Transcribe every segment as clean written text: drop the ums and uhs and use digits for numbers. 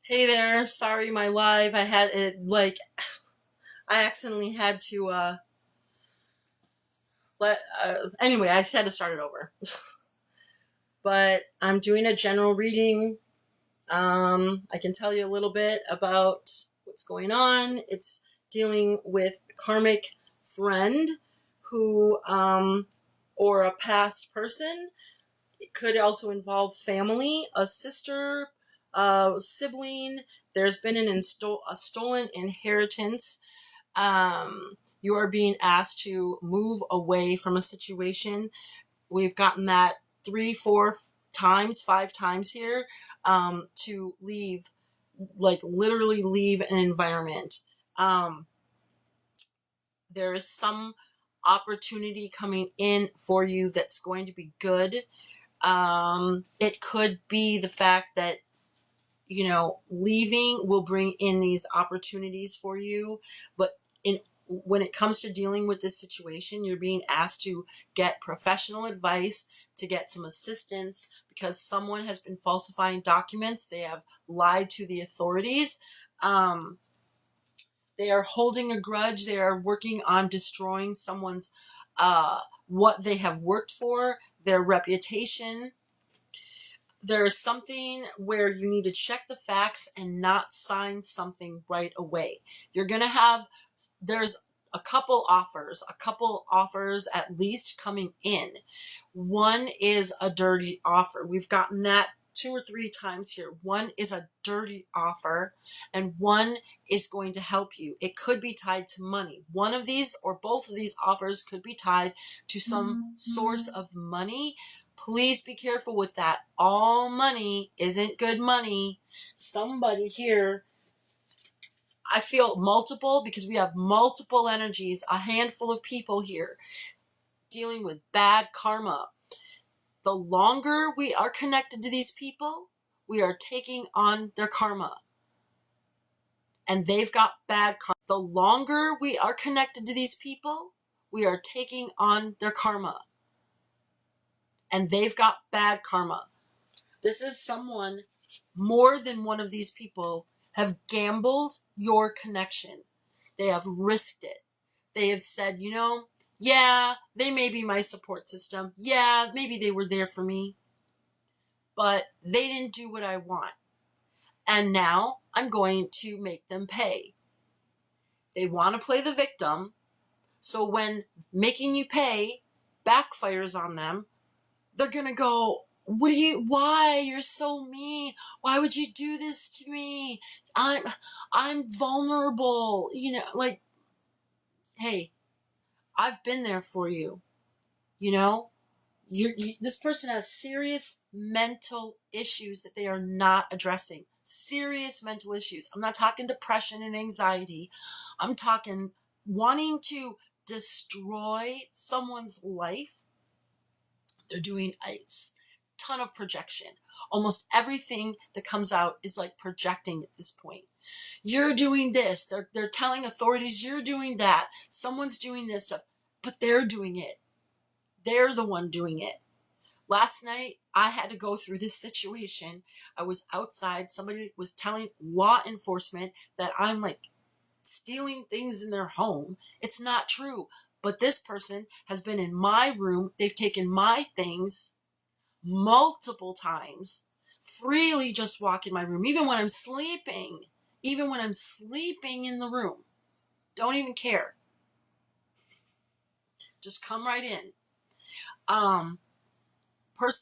Hey there, sorry my live. I had it like I accidentally had to let anyway, I just had to start it over. But I'm doing a general reading. I can tell you a little bit about what's going on. It's dealing with karmic friend who or a past person. It could also involve family, a sister, a sibling. There's been a stolen inheritance. You are being asked to move away from a situation. We've gotten that three, four times, five times here, to leave, like literally leave an environment. Um, there is some opportunity coming in for you that's going to be good. It could be the fact that, leaving will bring in these opportunities for you, but when it comes to dealing with this situation, you're being asked to get professional advice, to get some assistance, because someone has been falsifying documents. They have lied to the authorities. They are holding a grudge. They are working on destroying someone's what they have worked for, their reputation. There is something where you need to check the facts and not sign something right away. You're going to have, there's a couple offers at least coming in. One is a dirty offer. We've gotten that two or three times here. One is a dirty offer, and one is going to help you. It could be tied to money. One of these or both of these offers could be tied to some source of money. Please be careful with that. All money isn't good money. Somebody here, I feel multiple, because we have multiple energies, a handful of people here dealing with bad karma. The longer we are connected to these people, we are taking on their karma. And they've got bad karma. The longer we are connected to these people, we are taking on their karma. And they've got bad karma. This is someone, more than one of these people have gambled your connection. They have risked it. They have said, yeah, they may be my support system. Yeah, maybe they were there for me. But they didn't do what I want. And now I'm going to make them pay. They want to play the victim. So when making you pay backfires on them, they're going to go, why? You're so mean. Why would you do this to me? I'm vulnerable. Hey, I've been there for you. This person has serious mental issues that they are not addressing. Serious mental issues. I'm not talking depression and anxiety. I'm talking wanting to destroy someone's life. They're doing a ton of projection. Almost everything that comes out is like projecting at this point. You're doing this. They're telling authorities you're doing that. Someone's doing this stuff, but they're doing it. They're the one doing it. Last night, I had to go through this situation. I was outside. Somebody was telling law enforcement that I'm like stealing things in their home. It's not true. But this person has been in my room. They've taken my things multiple times, freely just walk in my room, even when I'm sleeping. Even when I'm sleeping in the room. Don't even care. Just come right in.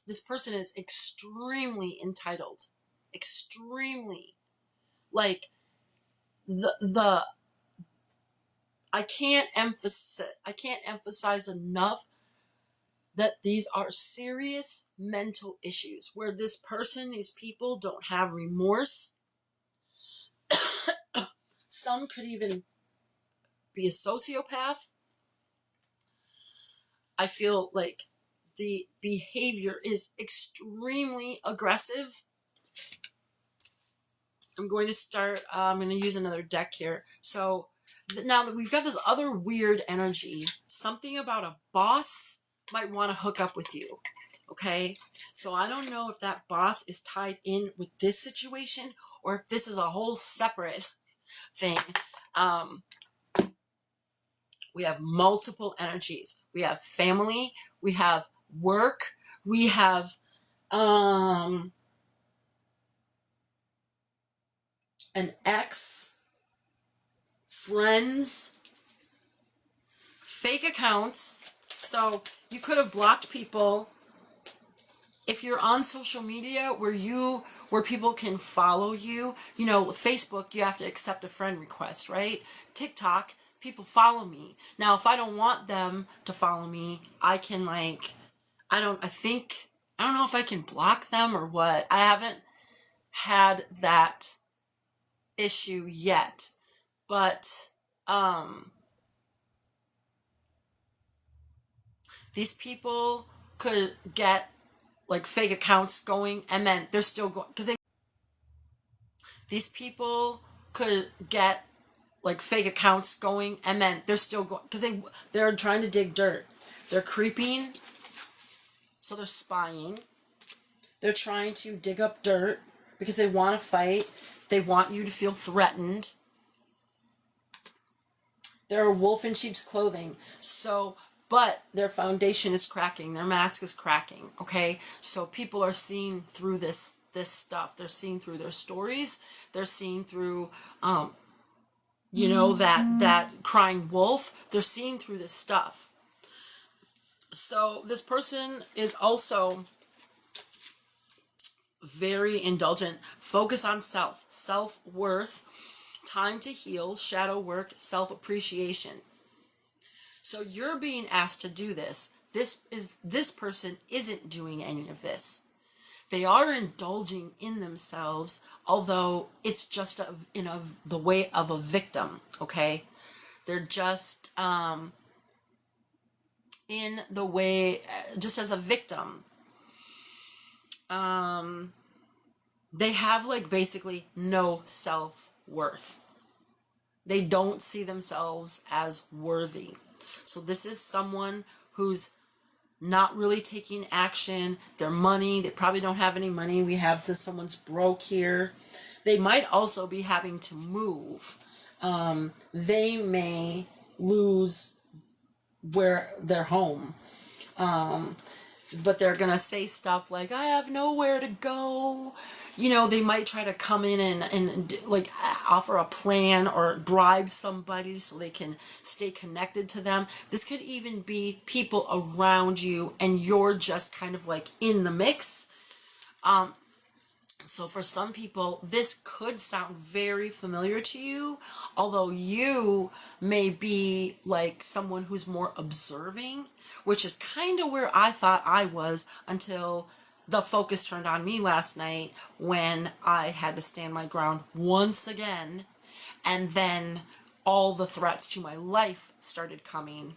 This person is extremely entitled. Extremely. Like, I can't emphasize enough that these are serious mental issues where these people don't have remorse. Some could even be a sociopath. I feel like the behavior is extremely aggressive. I'm going to use another deck here. So Now that we've got this other weird energy, something about a boss might want to hook up with you. Okay? So I don't know if that boss is tied in with this situation or if this is a whole separate thing. We have multiple energies. We have family, we have work, we have an ex, friends, fake accounts. So you could have blocked people. If you're on social media where people can follow you, Facebook, you have to accept a friend request, right? TikTok, people follow me. Now, if I don't want them to follow me, I can I don't know if I can block them or what. I haven't had that issue yet, but these people could get fake accounts going, and then they're still going because these people could get fake accounts going, and then they're still going because they're trying to dig dirt. They're creeping, so they're spying. They're trying to dig up dirt because they want to fight. They want you to feel threatened. They're a wolf in sheep's clothing. But their foundation is cracking. Their mask is cracking. Okay, so people are seeing through this stuff. They're seeing through their stories. They're seeing through, that crying wolf. They're seeing through this stuff. So this person is also very indulgent. Focus on self-worth, time to heal, shadow work, self-appreciation. So you're being asked to do this. This person isn't doing any of this. They are indulging in themselves, although it's just in the way of a victim, okay? They're just in the way, just as a victim. They have basically no self-worth. They don't see themselves as worthy. So this is someone who's not really taking action. Their money, they probably don't have any money. We have this, someone's broke here. They might also be having to move. They may lose their home. But they're going to say stuff like, I have nowhere to go. They might try to come in and offer a plan or bribe somebody so they can stay connected to them. This could even be people around you and you're just kind of in the mix. So for some people, this could sound very familiar to you, although you may be someone who's more observing, which is kind of where I thought I was until the focus turned on me last night when I had to stand my ground once again, and then all the threats to my life started coming,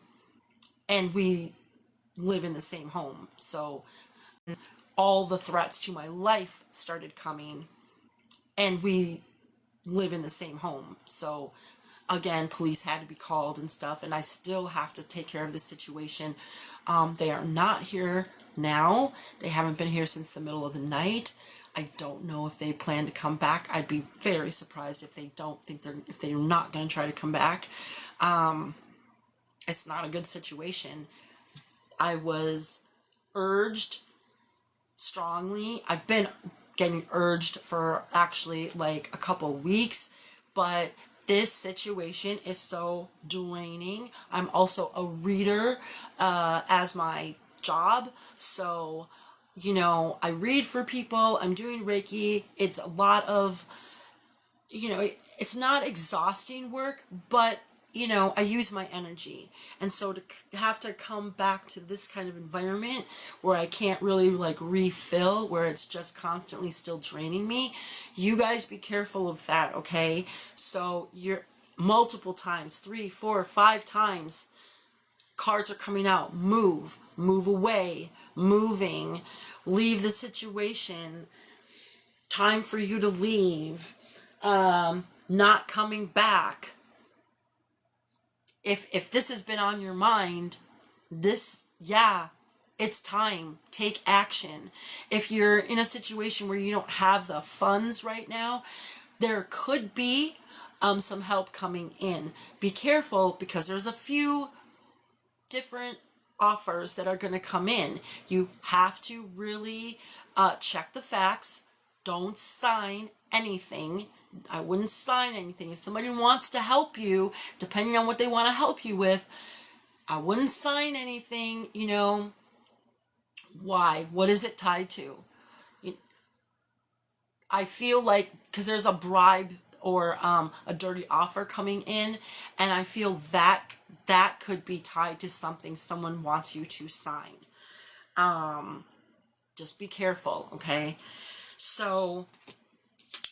and we live in the same home. So all the threats to my life started coming, and we live in the same home. So again, police had to be called and stuff, and I still have to take care of the situation. They are not here now. They haven't been here since the middle of the night. I don't know if they plan to come back. I'd be very surprised if if they're not going to try to come back. It's not a good situation. I was urged strongly. I've been getting urged for actually a couple weeks, but this situation is so draining. I'm also a reader as my job, so I read for people. I'm doing Reiki. It's a lot of it's not exhausting work, but I use my energy. And so to have to come back to this kind of environment where I can't really refill, where it's just constantly still draining me, you guys be careful of that, okay? So you're multiple times, 3, 4, 5 times, cards are coming out. Move away, moving, leave the situation, time for you to leave, not coming back. if this has been on your mind, yeah, it's time. Take action. If you're in a situation where you don't have the funds right now, there could be some help coming in. Be careful, because there's a few different offers that are going to come in. You have to really check the facts. Don't sign anything. I wouldn't sign anything. If somebody wants to help you, depending on what they want to help you with, I wouldn't sign anything. Why? What is it tied to? I feel like, because there's a bribe or a dirty offer coming in, and I feel that could be tied to something someone wants you to sign. Just be careful, okay? So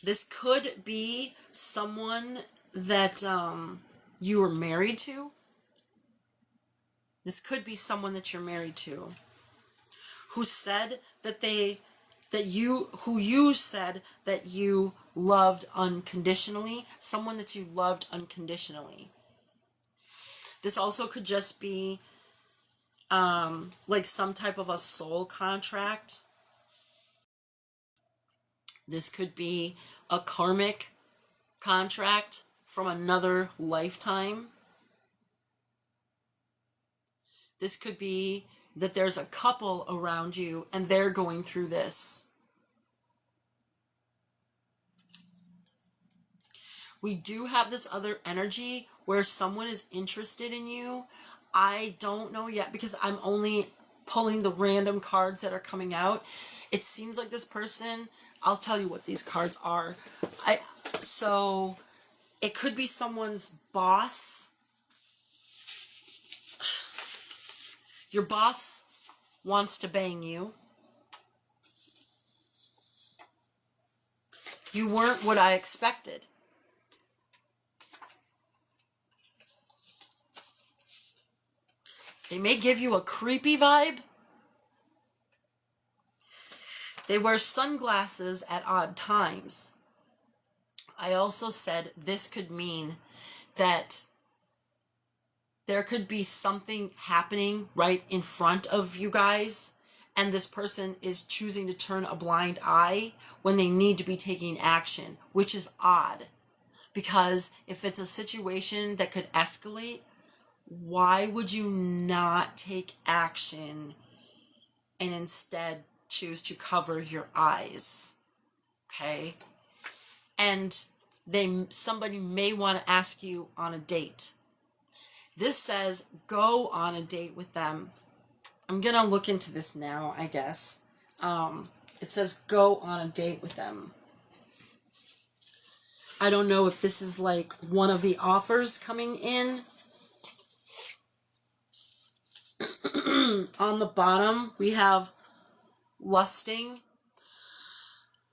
this could be someone that you were married to. This could be someone that you're married to, who said who you said that you loved unconditionally, someone that you loved unconditionally. This also could just be like some type of a soul contract. This could be a karmic contract from another lifetime. This could be that there's a couple around you and they're going through this. We do have this other energy where someone is interested in you. I don't know yet, because I'm only pulling the random cards that are coming out. It seems like this person, I'll tell you what these cards are. So it could be someone's boss. Your boss wants to bang you. You weren't what I expected. They may give you a creepy vibe. They wear sunglasses at odd times. I also said this could mean that there could be something happening right in front of you guys, and this person is choosing to turn a blind eye when they need to be taking action, which is odd. Because if it's a situation that could escalate, why would you not take action and instead choose to cover your eyes? Okay? And somebody may want to ask you on a date. This says go on a date with them. I'm going to look into this now, I guess. It says go on a date with them. I don't know if this is like one of the offers coming in. On the bottom, we have lusting.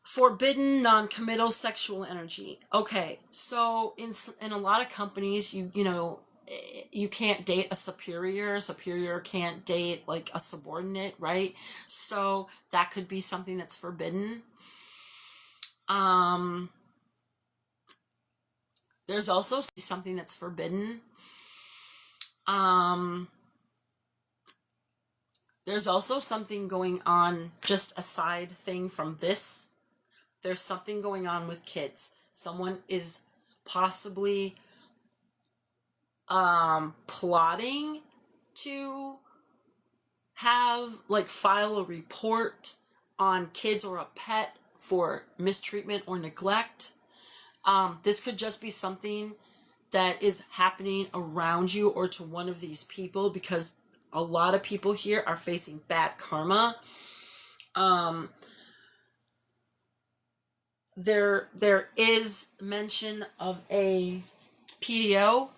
Forbidden non-committal sexual energy. Okay, so in a lot of companies, you can't date a superior. A superior can't date like a subordinate, right? So that could be something that's forbidden. There's also something that's forbidden. There's also something going on, just a side thing from this. There's something going on with kids. Someone is possibly plotting to file a report on kids or a pet for mistreatment or neglect. This could just be something that is happening around you or to one of these people, because a lot of people here are facing bad karma. There is mention of a PDO,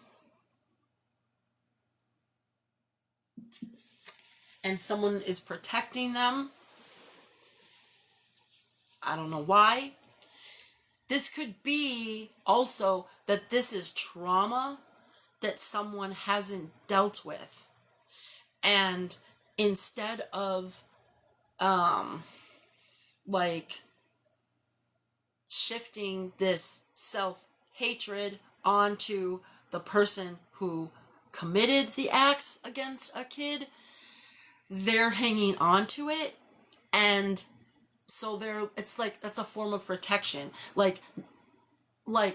and someone is protecting them. I don't know why. This could be also that this is trauma that someone hasn't dealt with. And instead of shifting this self-hatred onto the person who committed the acts against a kid, they're hanging on to it, and so it's like that's a form of protection. Like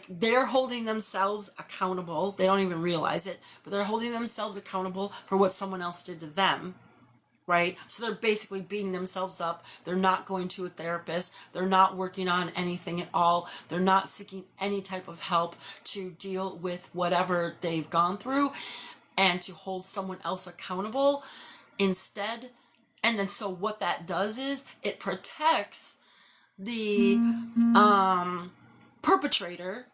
they're holding themselves accountable. They don't even realize it, but they're holding themselves accountable for what someone else did to them, right? So they're basically beating themselves up. They're not going to a therapist. They're not working on anything at all. They're not seeking any type of help to deal with whatever they've gone through and to hold someone else accountable instead. And then so what that does is it protects the perpetrator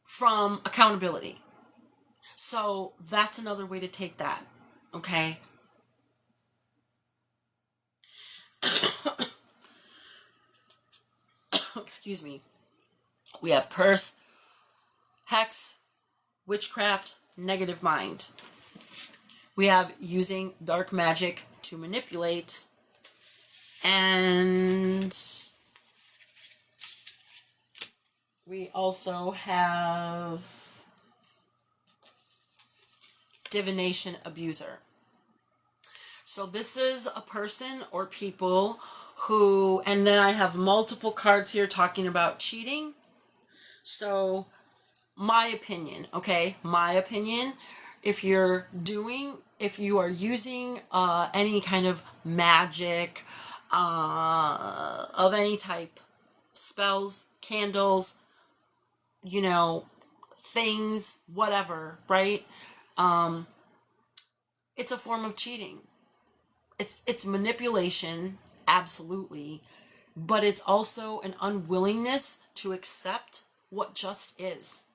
from accountability. So that's another way to take that, okay? Excuse me. We have curse, hex, witchcraft, negative mind. We have using dark magic to manipulate, and we also have divination abuser. So this is a person or people who, and then I have multiple cards here talking about cheating. So my opinion, okay, my opinion, if you are using any kind of magic of any type, spells, candles, things, whatever, right? It's a form of cheating. It's manipulation, absolutely, but it's also an unwillingness to accept what just is.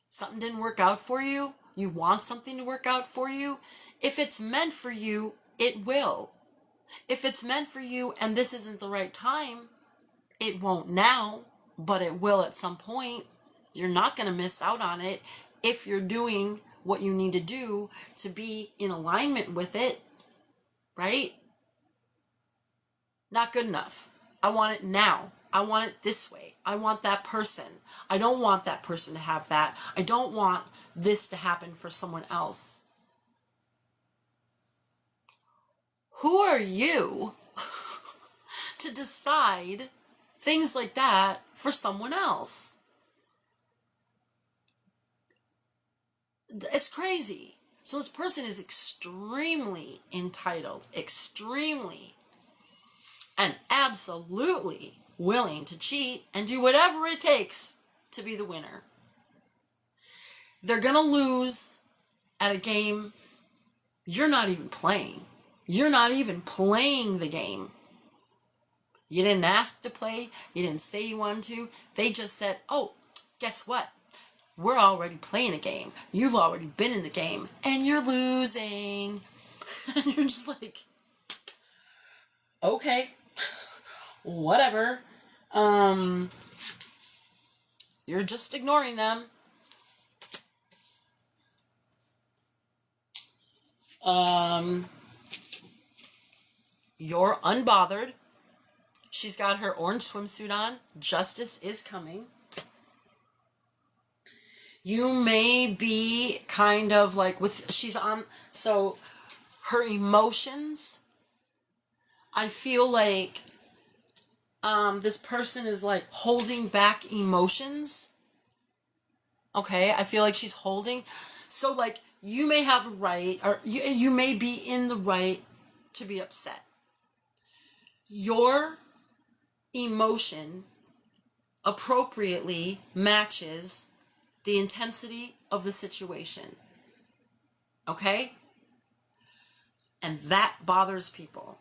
Something didn't work out for you. You want something to work out for you. If it's meant for you, it will. If it's meant for you and this isn't the right time, it won't now, but it will at some point. You're not going to miss out on it if you're doing what you need to do to be in alignment with it, right? Not good enough. I want it now. I want it this way. I want that person. I don't want that person to have that. I don't want this to happen for someone else. Who are you to decide things like that for someone else? It's crazy. So this person is extremely entitled, extremely and absolutely willing to cheat and do whatever it takes to be the winner. They're going to lose at a game you're not even playing. You're not even playing the game. You didn't ask to play. You didn't say you wanted to. They just said, oh, guess what? We're already playing a game. You've already been in the game. And you're losing. And you're just like, okay, whatever. You're just ignoring them. You're unbothered. She's got her orange swimsuit on. Justice is coming. You may be kind of like she's on, so her emotions, I feel like this person is like holding back emotions. Okay, I feel like she's holding. So like you may have a right, or you may be in the right to be upset. Your emotion appropriately matches the intensity of the situation. Okay? And that bothers people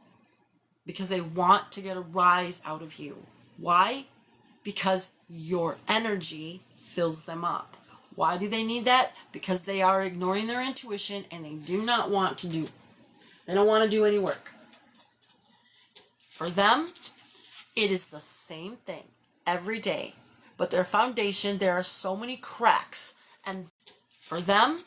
because they want to get a rise out of you. Why? Because your energy fills them up. Why do they need that? Because they are ignoring their intuition and they do not want to do. They don't want to do any work. For them, it is the same thing every day. But their foundation, there are so many cracks. And for them,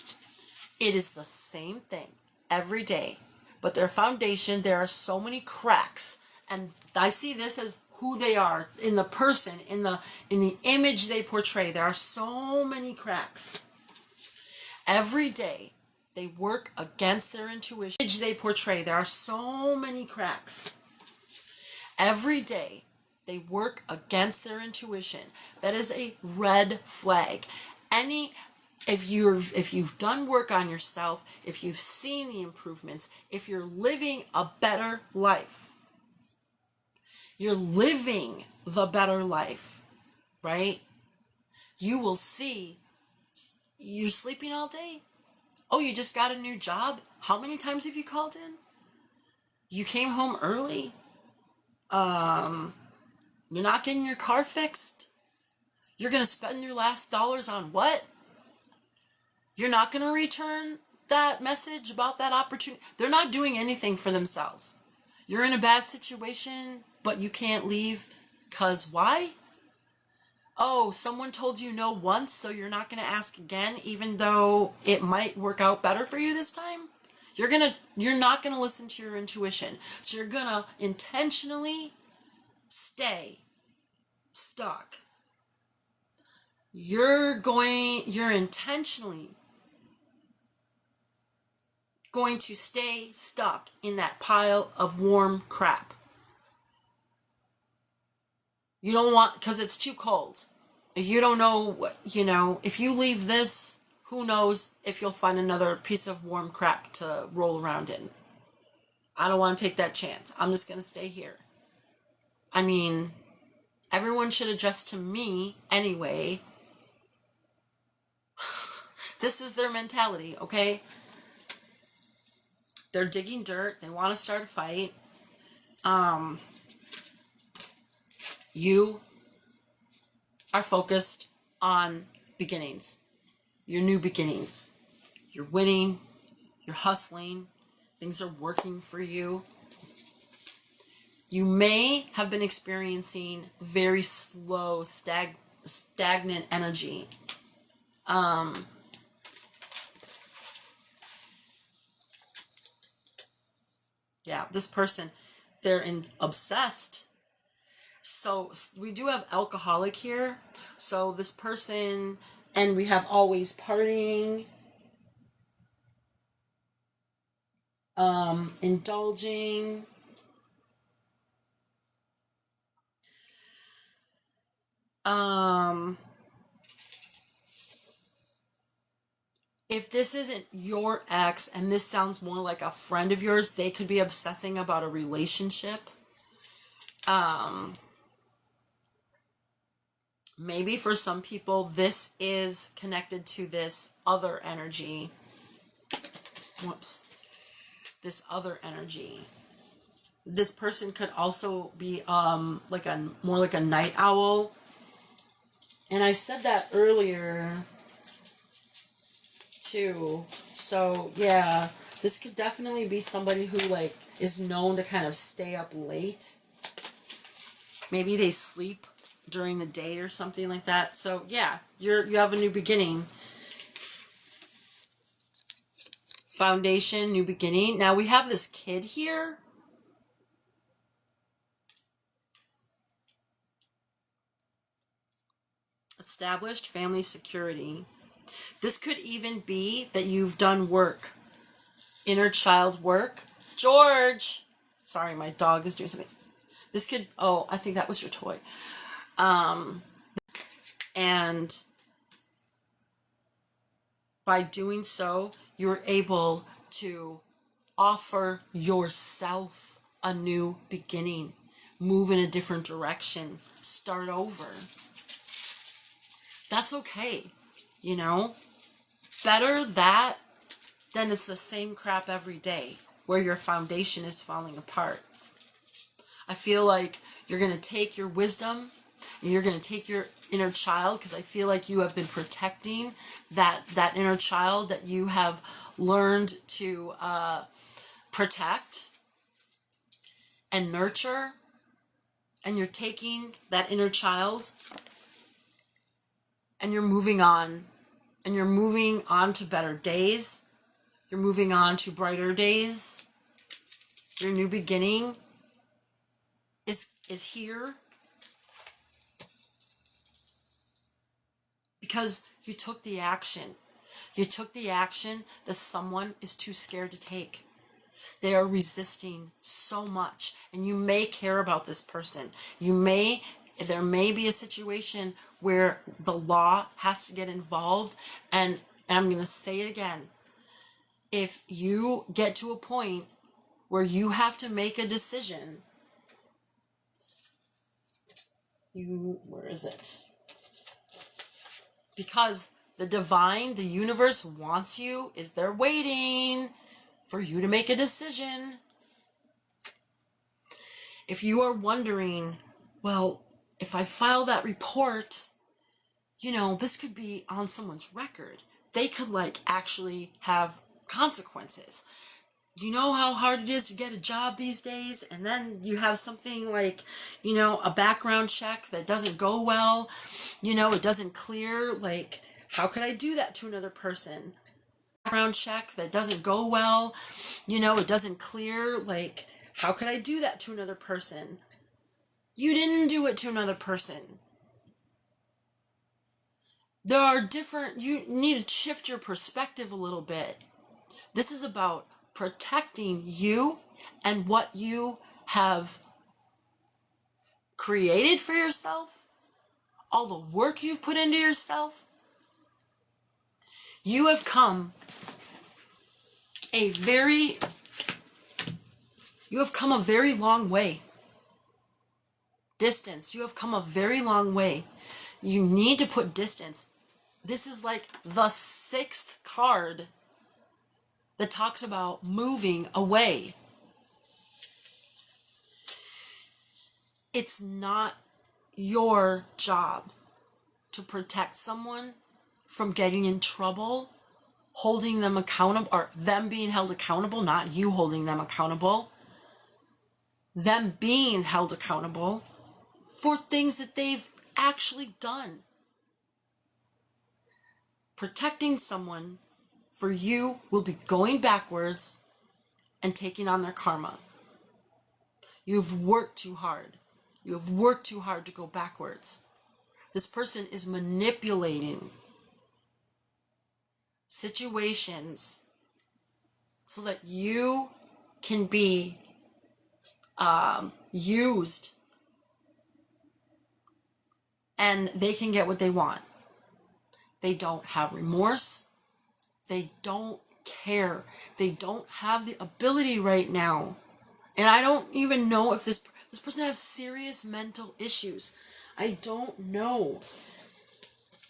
it is the same thing every day. But their foundation, there are so many cracks. And I see this as who they are in the person, in the image they portray. There are so many cracks. Every day they work against their intuition. They portray, there are so many cracks. Every day they work against their intuition. That is a red flag. If you've done work on yourself, if you've seen the improvements, if you're living a better life, you're living the better life, right? You will see you're sleeping all day. Oh, you just got a new job? How many times have you called in? You came home early? You're not getting your car fixed? You're going to spend your last dollars on what? You're not going to return that message about that opportunity. They're not doing anything for themselves. You're in a bad situation, but you can't leave because why? Oh, someone told you no once, so you're not going to ask again, even though it might work out better for you this time? You're not going to listen to your intuition. So you're going to intentionally stay stuck. You're intentionally going to stay stuck in that pile of warm crap. You don't want, because it's too cold. You don't know, if you leave this, who knows if you'll find another piece of warm crap to roll around in. I don't want to take that chance. I'm just going to stay here. I mean, everyone should adjust to me anyway. This is their mentality, okay? They're digging dirt. They want to start a fight. You are focused on beginnings. Your new beginnings. You're winning. You're hustling. Things are working for you. You may have been experiencing very slow, stagnant energy. Yeah, this person, they're obsessed. So we do have alcoholic here. So this person, and we have always partying, indulging. If this isn't your ex and this sounds more like a friend of yours, they could be obsessing about a relationship. Maybe for some people, this is connected to this other energy. Whoops. This other energy. This person could also be more like a night owl. And I said that earlier too. So yeah, this could definitely be somebody who is known to kind of stay up late. Maybe they sleep during the day or something like that. So yeah, you have a new beginning. Foundation, new beginning. Now we have this kid here. Established family security. This could even be that you've done work. Inner child work. George! Sorry, my dog is doing something. This could, I think that was your toy. And by doing so, you're able to offer yourself a new beginning. Move in a different direction. Start over. That's okay. Better that than it's the same crap every day where your foundation is falling apart. I feel like you're going to take your wisdom and you're going to take your inner child, because I feel like you have been protecting that inner child that you have learned to protect and nurture. And you're taking that inner child and you're moving on. And you're moving on to better days. You're moving on to brighter days. Your new beginning is here. Because you took the action. You took the action that someone is too scared to take. They are resisting so much, and you may care about this person. There may be a situation where the law has to get involved, and I'm going to say it again. If you get to a point where you have to make a decision, where is it? Because the divine, the universe wants you, they're waiting for you to make a decision. If you are wondering, well, if I file that report, this could be on someone's record. They could actually have consequences. You know how hard it is to get a job these days? And then you have something like, a background check that doesn't go well, it doesn't clear. How could I do that to another person? Background check that doesn't go well, it doesn't clear. How could I do that to another person? You didn't do it to another person. There are you need to shift your perspective a little bit. This is about protecting you and what you have created for yourself, all the work you've put into yourself. You have come a very long way. Distance. You have come a very long way. You need to put distance. This is like the 6th card that talks about moving away. It's not your job to protect someone from getting in trouble, holding them accountable, or them being held accountable, not you holding them accountable. Them being held accountable for things that they've actually done. Protecting someone for you will be going backwards and taking on their karma. You've worked too hard. You have worked too hard to go backwards. This person is manipulating situations so that you can be used and they can get what they want. They don't have remorse. They don't care. They don't have the ability right now. And I don't even know if this person has serious mental issues. I don't know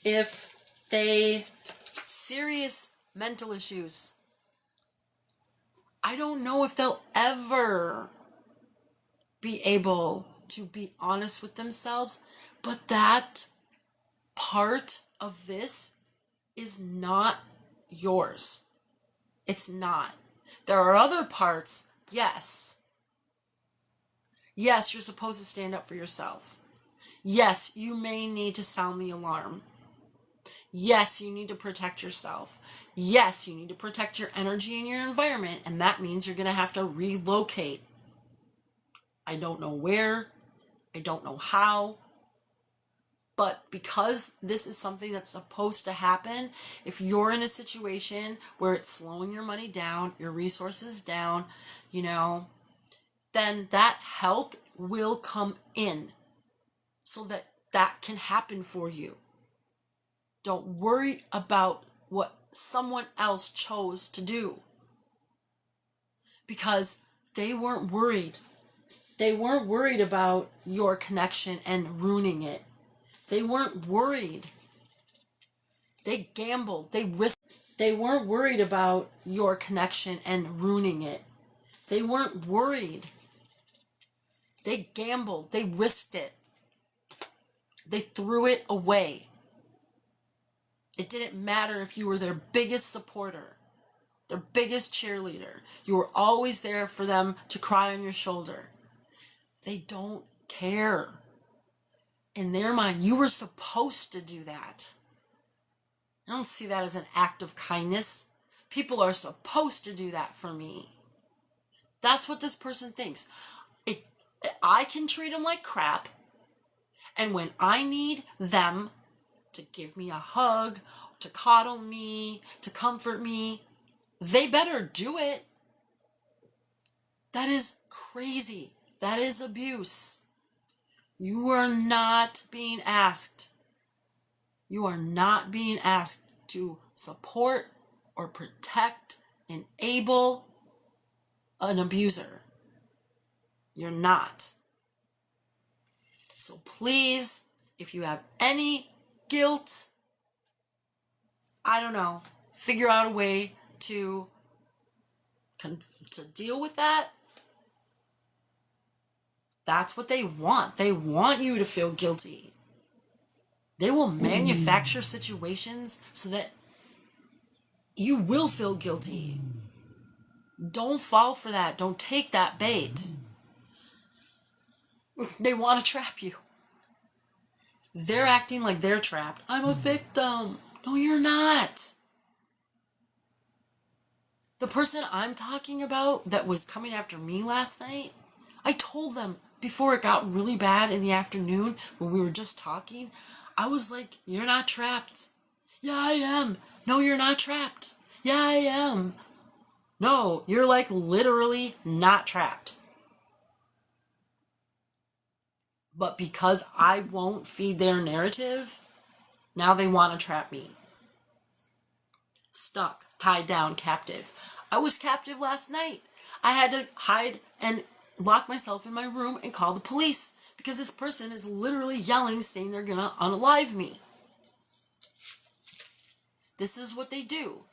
if they serious mental issues. I don't know if they'll ever be able to be honest with themselves, but that part of this is not yours. It's not. There are other parts, yes. Yes, you're supposed to stand up for yourself. Yes, you may need to sound the alarm. Yes, you need to protect yourself. Yes, you need to protect your energy and your environment, and that means you're going to have to relocate. I don't know where, I don't know how, but because this is something that's supposed to happen, if you're in a situation where it's slowing your money down, your resources down, then that help will come in so that that can happen for you. Don't worry about what someone else chose to do, because they weren't worried. They weren't worried about your connection and ruining it. They weren't worried. They gambled. They risked. They weren't worried about your connection and ruining it. They weren't worried. They gambled. They risked it. They threw it away. It didn't matter if you were their biggest supporter, their biggest cheerleader. You were always there for them to cry on your shoulder. They don't care. In their mind, you were supposed to do that. I don't see that as an act of kindness. People are supposed to do that for me. That's what this person thinks. I can treat them like crap, and when I need them to give me a hug, to coddle me, to comfort me, they better do it. That is crazy. That is abuse. You are not being asked. You are not being asked to support or protect, enable an abuser. You're not. So please, if you have any guilt, I don't know, figure out a way to deal with that. That's what they want. They want you to feel guilty. They will manufacture situations so that you will feel guilty. Don't fall for that. Don't take that bait. They want to trap you. They're acting like they're trapped. I'm a victim. No, you're not. The person I'm talking about that was coming after me last night, I told them before it got really bad in the afternoon when we were just talking, I was like, you're not trapped. Yeah, I am. No, you're not trapped. Yeah, I am. No, you're like literally not trapped. But because I won't feed their narrative, now they want to trap me. Stuck, tied down, captive. I was captive last night. I had to hide and lock myself in my room and call the police because this person is literally yelling, saying they're gonna unalive me. This is what they do.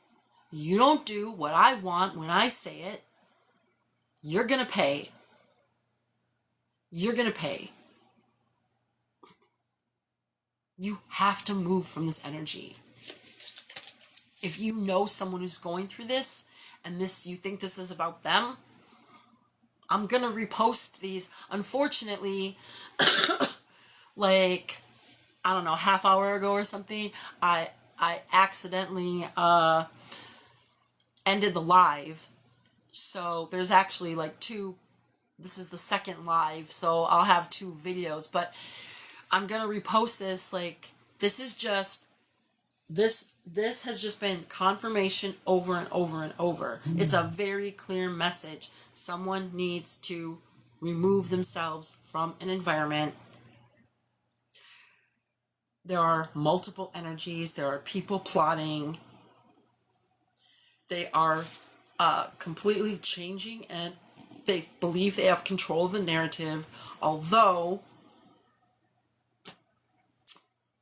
You don't do what I want when I say it, you're gonna pay. You're gonna pay. You have to move from this energy. If you know someone who's going through this, and you think this is about them, I'm gonna repost these. Unfortunately, like, I don't know, half hour ago or something, I accidentally ended the live. So there's actually like this is the second live, so I'll have 2 videos, but I'm gonna repost this. Like, this is just, this has just been confirmation over and over and over. It's a very clear message. Someone needs to remove themselves from an environment. There are multiple energies. There are people plotting. They are completely changing, and they believe they have control of the narrative, although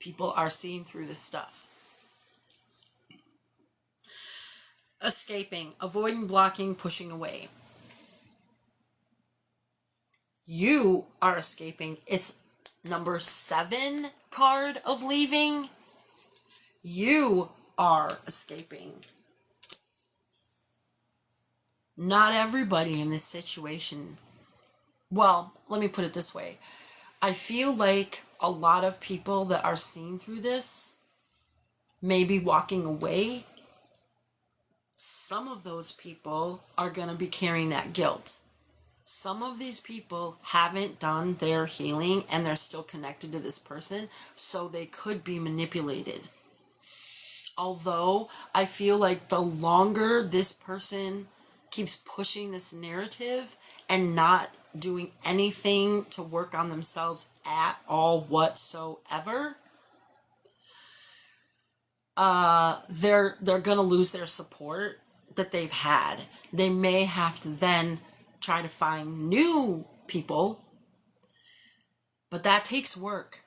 people are seeing through this stuff. Escaping, avoiding, blocking, pushing away. You are escaping. It's number 7 card of leaving. You are escaping. Not everybody in this situation. Well, let me put it this way. I feel like a lot of people that are seeing through this may be walking away. Some of those people are going to be carrying that guilt. Some of these people haven't done their healing and they're still connected to this person, so they could be manipulated. Although I feel like the longer this person keeps pushing this narrative and not doing anything to work on themselves at all whatsoever, they're gonna lose their support that they've had. They may have to then try to find new people, but that takes work.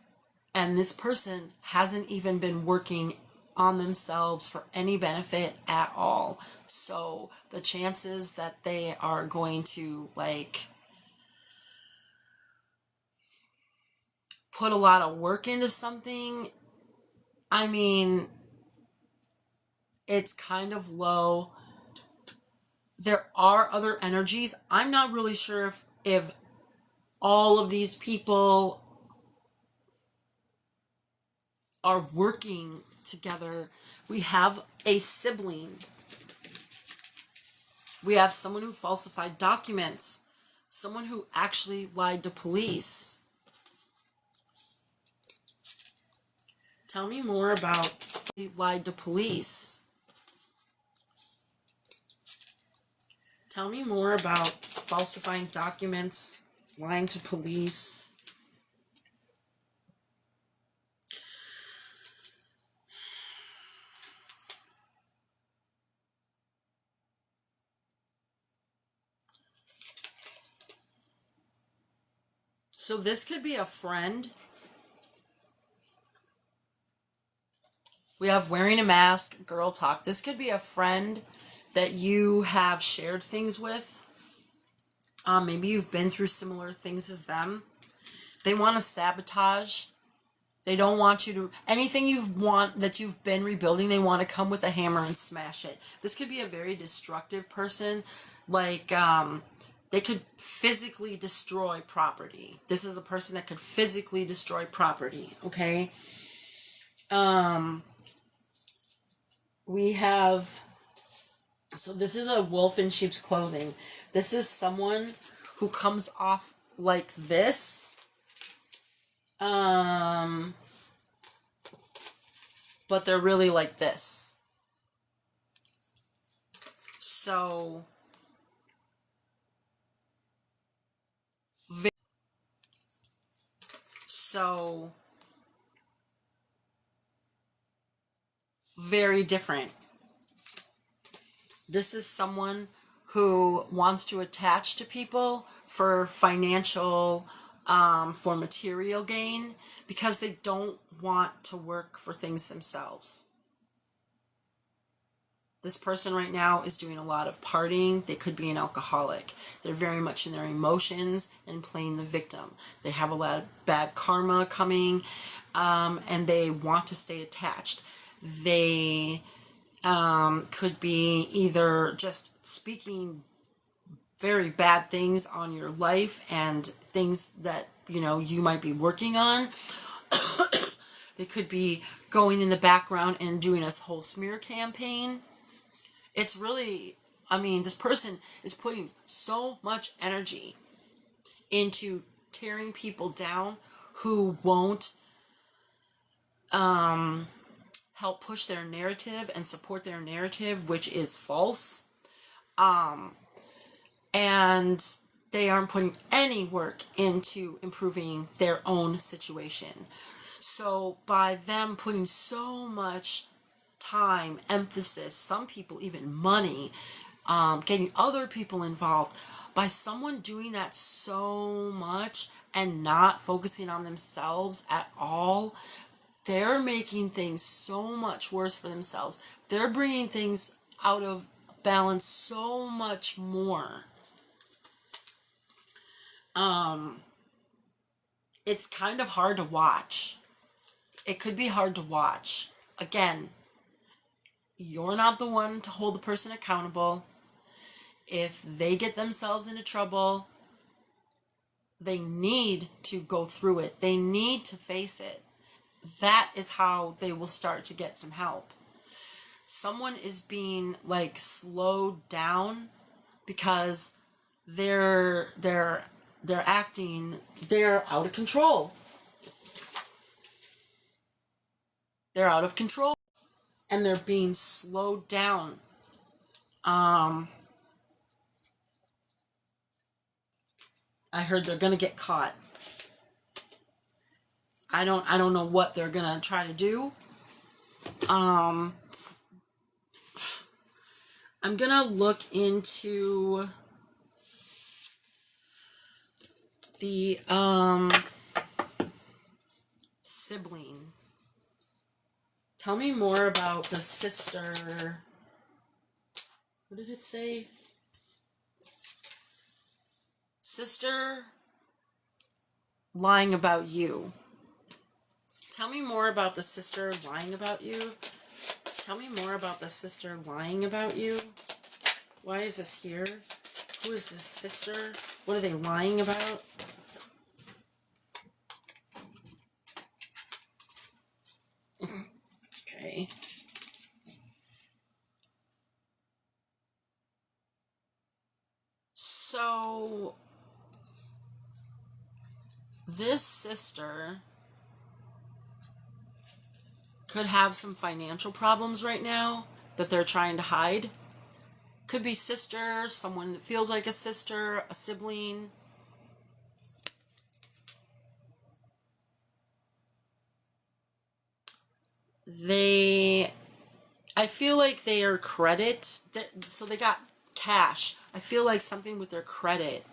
And this person hasn't even been working on themselves for any benefit at all. So the chances that they are going to put a lot of work into something, I mean, it's kind of low. There are other energies. I'm not really sure if all of these people are working together. We have a sibling. We have someone who falsified documents. Someone who actually lied to police. Tell me more about He lied to police. Tell me more about falsifying documents, lying to police. So this could be a friend. We have wearing a mask, girl talk. This could be a friend that you have shared things with. Maybe you've been through similar things as them. They want to sabotage. They don't want you to, anything that you've been rebuilding, they want to come with a hammer and smash it. This could be a very destructive person. Like, they could physically destroy property. This is a person that could physically destroy property, okay? We have, so this is a wolf in sheep's clothing. This is someone who comes off like this. But they're really like this. So, very different. This is someone who wants to attach to people for financial, for material gain, because they don't want to work for things themselves. This person right now is doing a lot of partying. They could be an alcoholic. They're very much in their emotions and playing the victim. They have a lot of bad karma coming, and they want to stay attached. They could be either just speaking very bad things on your life and things that, you might be working on. They could be going in the background and doing a whole smear campaign. It's really, this person is putting so much energy into tearing people down who won't help push their narrative and support their narrative, which is false. And they aren't putting any work into improving their own situation. So by them putting so much time, emphasis, some people even money, getting other people involved, by someone doing that so much and not focusing on themselves at all, they're making things so much worse for themselves. They're bringing things out of balance so much more. It's kind of hard to watch. It could be hard to watch. Again, you're not the one to hold the person accountable. If they get themselves into trouble, they need to go through it. They need to face it. That is how they will start to get some help. Someone is being slowed down because they're acting, they're out of control. They're out of control and they're being slowed down. I heard they're going to get caught. I don't know what they're going to try to do. I'm going to look into the sibling. Tell me more about the sister. What did it say? Sister lying about you. Tell me more about the sister lying about you. Tell me more about the sister lying about you. Why is this here? Who is this sister? What are they lying about? Okay. So, this sister could have some financial problems right now that they're trying to hide. Could be sister, someone that feels like a sister, a sibling. I feel like they are credit, so they got cash. I feel like something with their credit.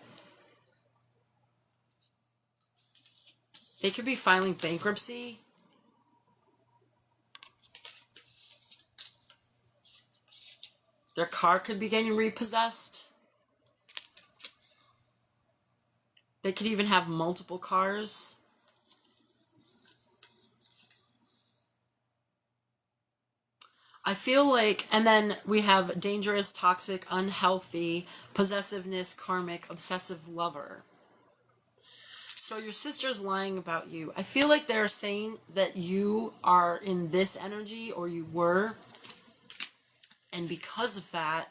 They could be filing bankruptcy. Their car could be getting repossessed. They could even have multiple cars. I feel like, and then we have dangerous, toxic, unhealthy, possessiveness, karmic, obsessive lover. So your sister's lying about you. I feel like they're saying that you are in this energy, or you were, and because of that,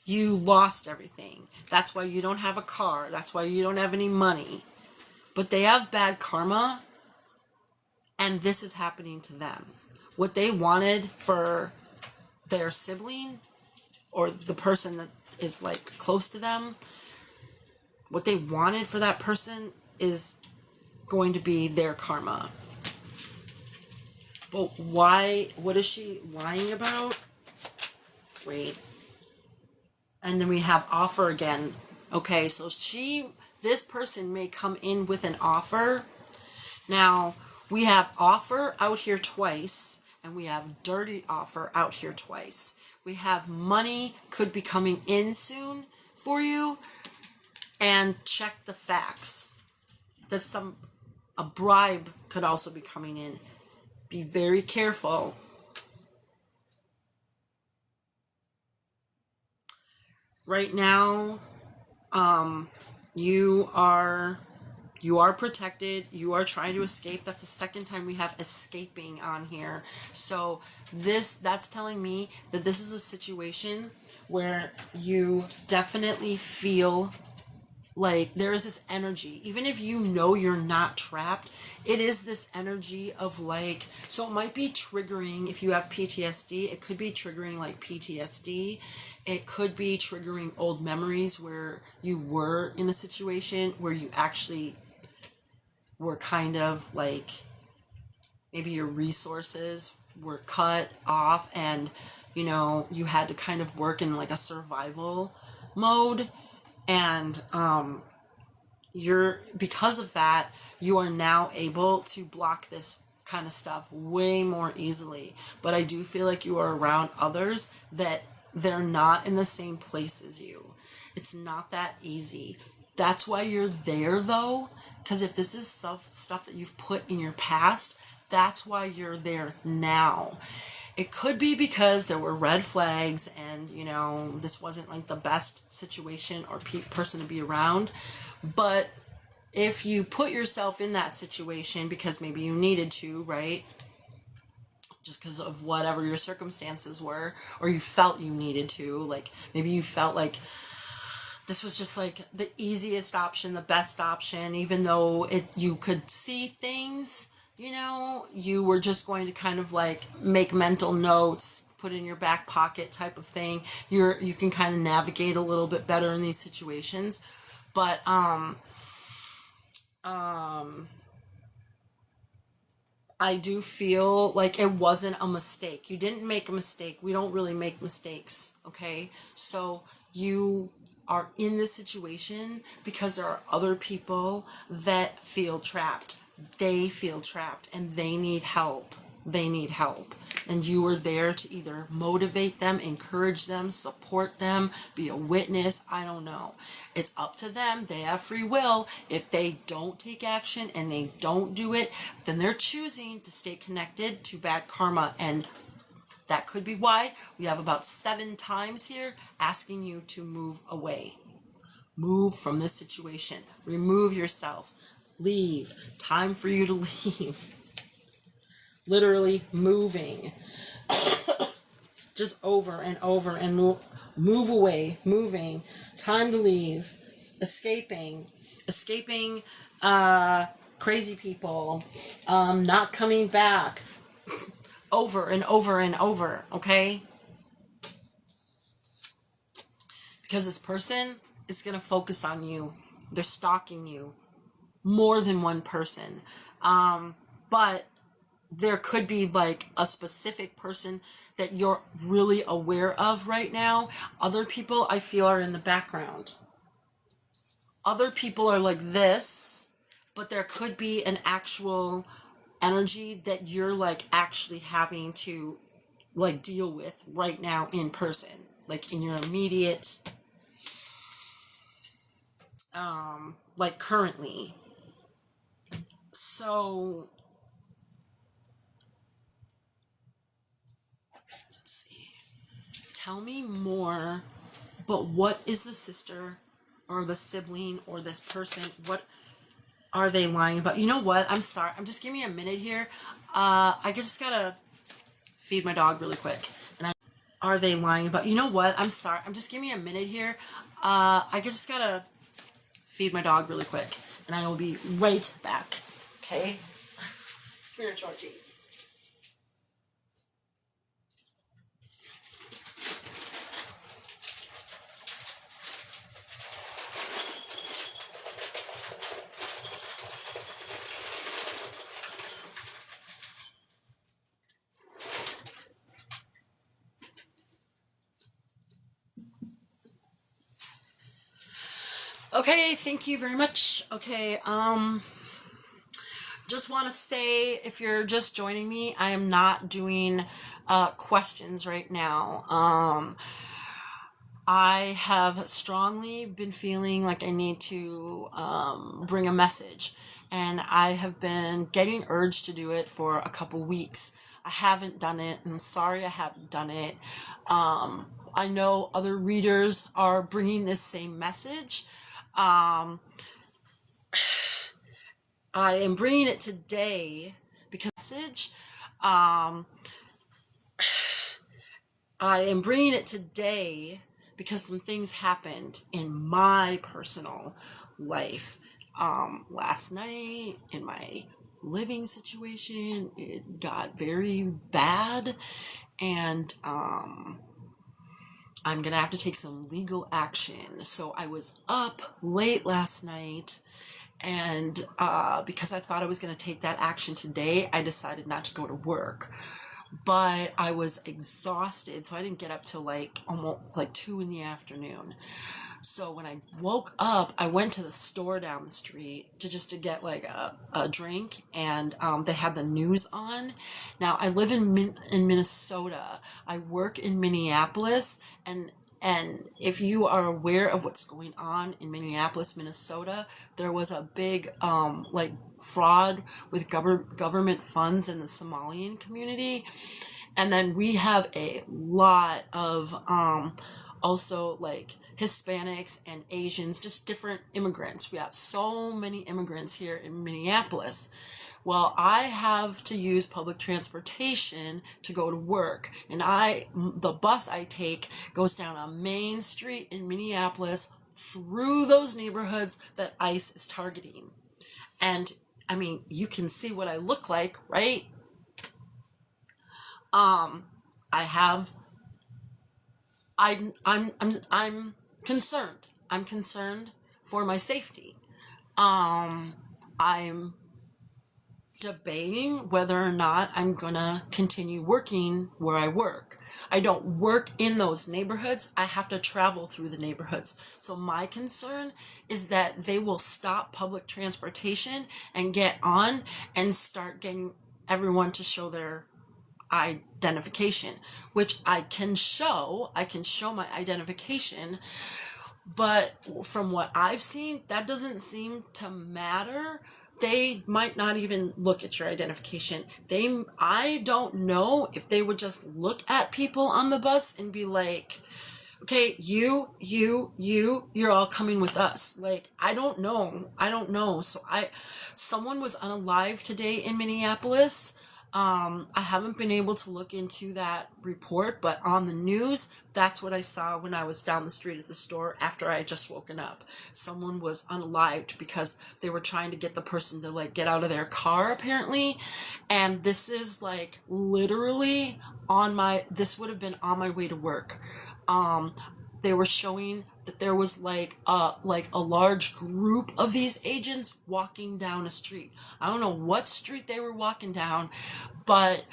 you lost everything. That's why you don't have a car. That's why you don't have any money. But they have bad karma, and this is happening to them. What they wanted for their sibling, or the person that is like close to them, what they wanted for that person is going to be their karma. But why? What is she lying about? Wait. And then we have offer again. Okay, so this person may come in with an offer. Now, we have offer out here twice, and we have dirty offer out here twice. We have money could be coming in soon for you, and check the facts. That a bribe could also be coming in. Be very careful. Right now, you are protected. You are trying to escape. That's the second time we have escaping on here. So that's telling me that this is a situation where you definitely feel like there is this energy. Even if you know you're not trapped, it is this energy of like, so it might be triggering. If you have PTSD, it could be triggering like PTSD. It could be triggering old memories where you were in a situation where you actually were kind of like, maybe your resources were cut off, and you had to kind of work in like a survival mode. And because of that, you are now able to block this kind of stuff way more easily. But I do feel like you are around others that they're not in the same place as you. It's not that easy. That's why you're there, though, because if this is stuff that you've put in your past, that's why you're there now. It could be because there were red flags, and this wasn't like the best situation or person to be around. But if you put yourself in that situation because maybe you needed to, right? Just because of whatever your circumstances were, or you felt you needed to, like maybe you felt like this was just like the easiest option, the best option, even though you could see things. You were just going to kind of like make mental notes, put in your back pocket type of thing. You can kind of navigate a little bit better in these situations. But I do feel like it wasn't a mistake. You didn't make a mistake. We don't really make mistakes, okay? So you are in this situation because there are other people that feel trapped. They feel trapped and they need help. They need help. And you are there to either motivate them, encourage them, support them, be a witness. I don't know. It's up to them. They have free will. If they don't take action and they don't do it, then they're choosing to stay connected to bad karma. And that could be why we have about 7 times here asking you to move away. Move from this situation. Remove yourself. Leave. Time for you to leave. Literally moving. Just over and over and move away. Moving. Time to leave. Escaping. Crazy people. Not coming back. over and over and over, okay? Because this person is going to focus on you. They're stalking you. More than one person. But there could be like a specific person that you're really aware of right now. Other people I feel are in the background. Other people are like this, but there could be an actual energy that you're like actually having to like deal with right now in person, like in your immediate like currently. So let's see. Tell me more, but what is the sister or the sibling or this person? What are they lying about? You know what? I'm sorry. Just give me a minute here. I just gotta feed my dog really quick. And are they lying about? You know what? I'm sorry. Just give me a minute here. I just gotta feed my dog really quick, and I will be right back. Okay? Here, Georgie. Okay, thank you very much. Okay, just want to say, if you're just joining me, I am not doing questions right now. I have strongly been feeling like I need to bring a message, and I have been getting urged to do it for a couple weeks. I haven't done it. I'm sorry I haven't done it. I know other readers are bringing this same message. I am bringing it today because I am bringing it today because some things happened in my personal life. Last night in my living situation, it got very bad, and I'm gonna have to take some legal action. So I was up late last night, and because I thought I was going to take that action today, I decided not to go to work. But I was exhausted, so I didn't get up till like almost like 2 in the afternoon. So when I woke up, I went to the store down the street to get like a drink, and they had the news on. Now I live in Minnesota. I work in Minneapolis, and if you are aware of what's going on in Minneapolis, Minnesota, there was a big like fraud with government funds in the Somalian community. And then we have a lot of also like Hispanics and Asians, just different immigrants. We have so many immigrants here in Minneapolis. Well, I have to use public transportation to go to work, and the bus I take goes down a main street in Minneapolis through those neighborhoods that ICE is targeting. And I mean, you can see what I look like, right? I'm concerned. I'm concerned for my safety. I'm debating whether or not I'm gonna continue working where I work. I don't work in those neighborhoods. I have to travel through the neighborhoods. So my concern is that they will stop public transportation and get on and start getting everyone to show their identification, which I can show my identification, but from what I've seen, that doesn't seem to matter. They might not even look at your identification. I don't know if they would just look at people on the bus and be like, okay, you're all coming with us. Like, I don't know. So someone was unalive today in Minneapolis. I haven't been able to look into that report, but on the news, that's what I saw when I was down the street at the store after I had just woken up. Someone was unalived because they were trying to get the person to like get out of their car apparently. And this is like literally this would have been on my way to work. They were showing that there was like a large group of these agents walking down a street. I don't know what street they were walking down, but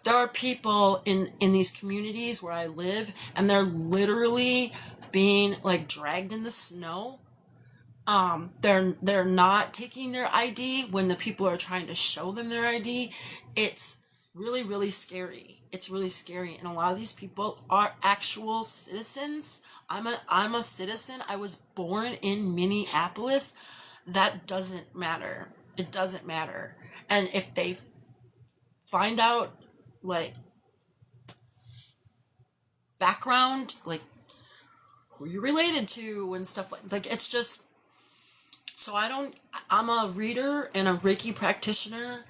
there are people in these communities where I live, and they're literally being like dragged in the snow. They're not taking their ID when the people are trying to show them their ID. It's really, really scary. It's really scary. And a lot of these people are actual citizens. I'm a citizen. I was born in Minneapolis. That doesn't matter. It doesn't matter. And if they find out like background, like who you're related to and stuff like it's just, so I'm a reader and a Reiki practitioner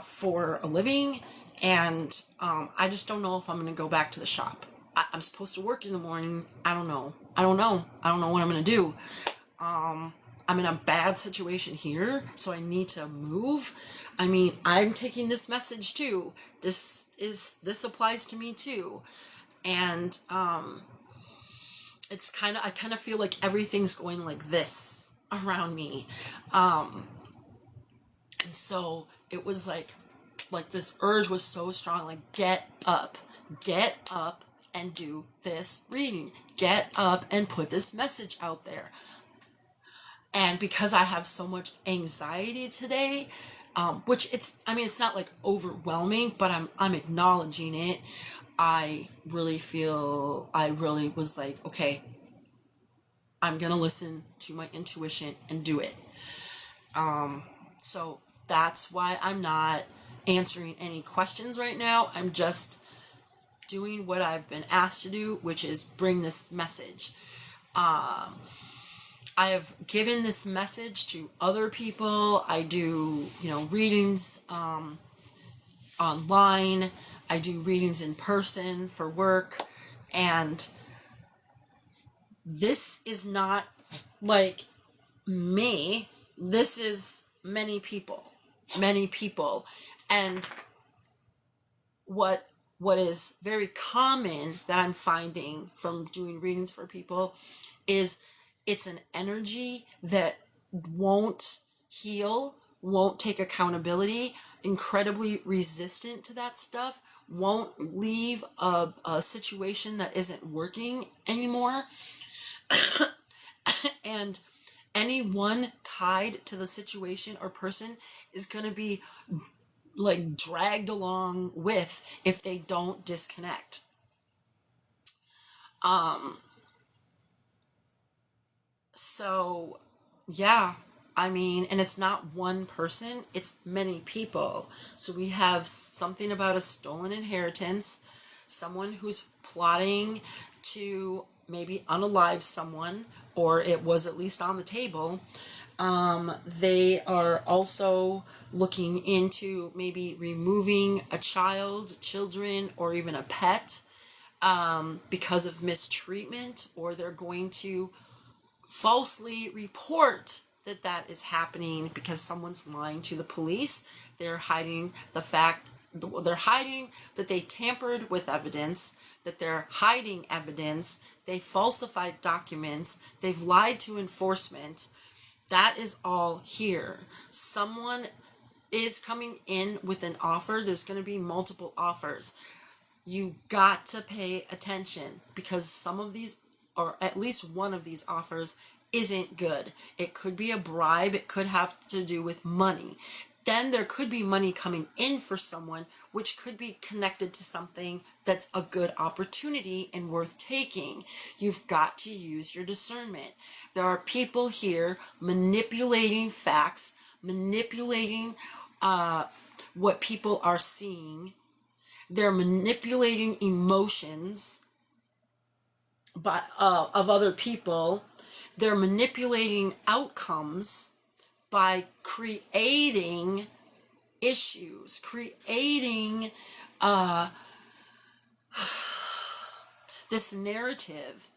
for a living, and I just don't know if I'm going to go back to the shop. I'm supposed to work in the morning. I don't know what I'm going to do. I'm in a bad situation here, so I need to move. I mean, I'm taking this message too. This applies to me too. And I kind of feel like everything's going like this around me. And so it was like this urge was so strong, like get up and do this reading, get up and put this message out there. And because I have so much anxiety today, which it's not like overwhelming, but I'm acknowledging it. I really was like, okay, I'm going to listen to my intuition and do it. So that's why I'm not answering any questions right now. I'm just doing what I've been asked to do, which is bring this message. I have given this message to other people. I do, readings online. I do readings in person for work. And this is not like me. This is many people. And what is very common that I'm finding from doing readings for people is it's an energy that won't heal, won't take accountability, incredibly resistant to that stuff, won't leave a situation that isn't working anymore. And anyone tied to the situation or person is going to be like dragged along with if they don't disconnect. So yeah, and it's not one person, it's many people. So we have something about a stolen inheritance, someone who's plotting to maybe unalive someone, or it was at least on the table. They are also looking into maybe removing a child, children, or even a pet because of mistreatment, or they're going to falsely report that is happening because someone's lying to the police. They're hiding that they tampered with evidence, that they're hiding evidence, they falsified documents, they've lied to enforcement. That is all here. Someone is coming in with an offer. There's going to be multiple offers. You got to pay attention because some of these, or at least one of these offers, isn't good. It could be a bribe. It could have to do with money. Then there could be money coming in for someone, which could be connected to something that's a good opportunity and worth taking. You've got to use your discernment. There are people here manipulating facts, manipulating what people are seeing. They're manipulating emotions of other people. They're manipulating outcomes by creating issues, creating this narrative.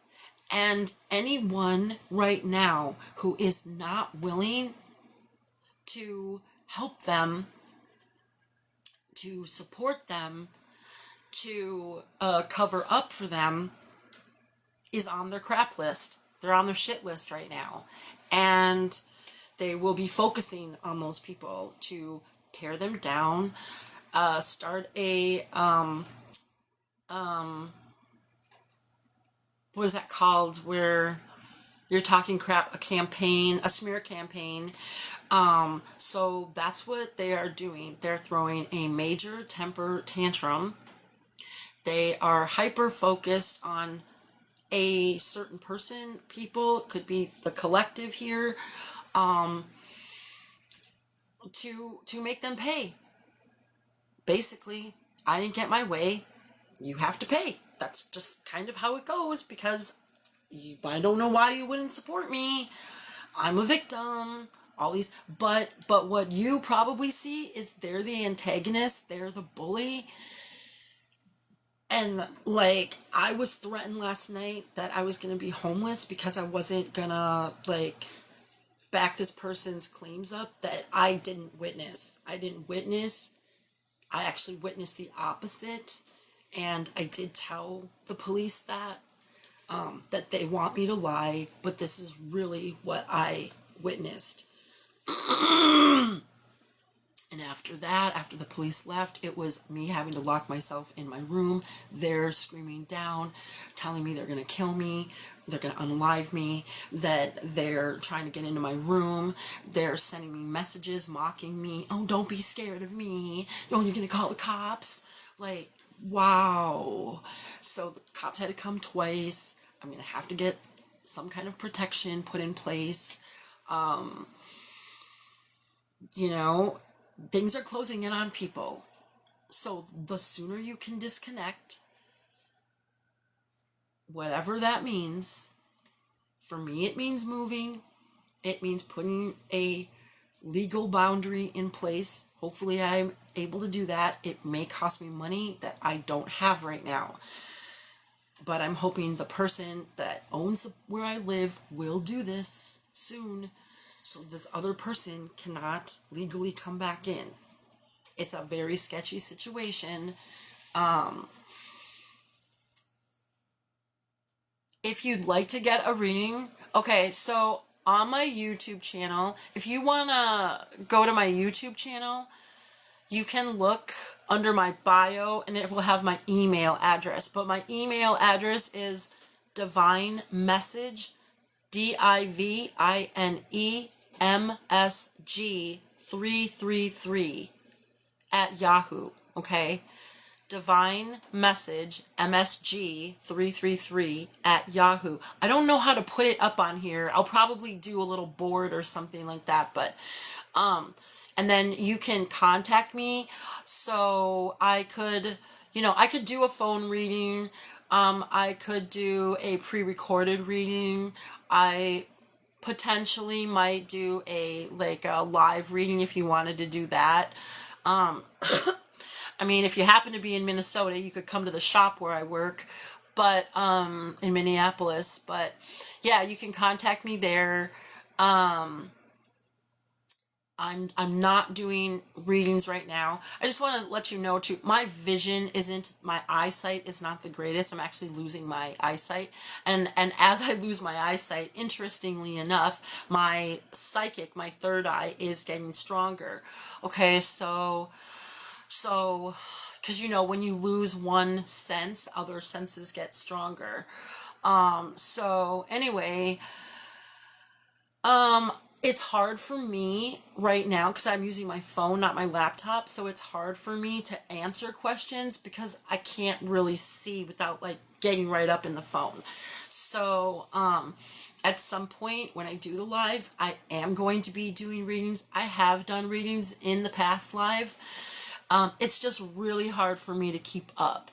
And anyone right now who is not willing to help them, to support them, to cover up for them, is on their crap list. They're on their shit list right now. And they will be focusing on those people to tear them down, start a, what is that called, where you're talking crap, a campaign, a smear campaign. So that's what they are doing. They're throwing a major temper tantrum. They are hyper focused on a certain person, people, could be the collective here, to make them pay. Basically, I didn't get my way, you have to pay. That's just kind of how it goes, because I don't know why you wouldn't support me. I'm a victim. All these, but what you probably see is they're the antagonist, they're the bully. And like, I was threatened last night that I was going to be homeless because I wasn't gonna like back this person's claims up that I didn't witness. I actually witnessed the opposite. And I did tell the police that they want me to lie, but this is really what I witnessed. And after that, after the police left, it was me having to lock myself in my room. They're screaming down, telling me they're going to kill me, they're going to unalive me, that they're trying to get into my room. They're sending me messages, mocking me. Oh, don't be scared of me. Oh, you're going to call the cops. Like, wow. So the cops had to come twice. I'm going to have to get some kind of protection put in place. You know, things are closing in on people. So the sooner you can disconnect, whatever that means, for me it means moving. It means putting a legal boundary in place. Hopefully I'm able to do that. It may cost me money that I don't have right now. But I'm hoping the person that owns where I live will do this soon, so this other person cannot legally come back in. It's a very sketchy situation. If you'd like to get a reading, okay, so on my YouTube channel, if you want to go to my YouTube channel, you can look under my bio and it will have my email address. But my email address is Divine Message, DIVINEMSG 333 at Yahoo, okay? Divine Message MSG 333 at Yahoo. I don't know how to put it up on here. I'll probably do a little board or something like that, but and then you can contact me. So I could, I could do a phone reading. I could do a pre-recorded reading. I potentially might do a live reading if you wanted to do that. I mean, if you happen to be in Minnesota, you could come to the shop where I work, but in Minneapolis. But yeah, you can contact me there. I'm not doing readings right now. I just want to let you know too, my eyesight is not the greatest. I'm actually losing my eyesight. And as I lose my eyesight, interestingly enough, my psychic, my third eye, is getting stronger. Okay, so, because when you lose one sense, other senses get stronger. So anyway, it's hard for me right now because I'm using my phone, not my laptop. So it's hard for me to answer questions because I can't really see without getting right up in the phone. So, at some point when I do the lives, I am going to be doing readings. I have done readings in the past live. It's just really hard for me to keep up.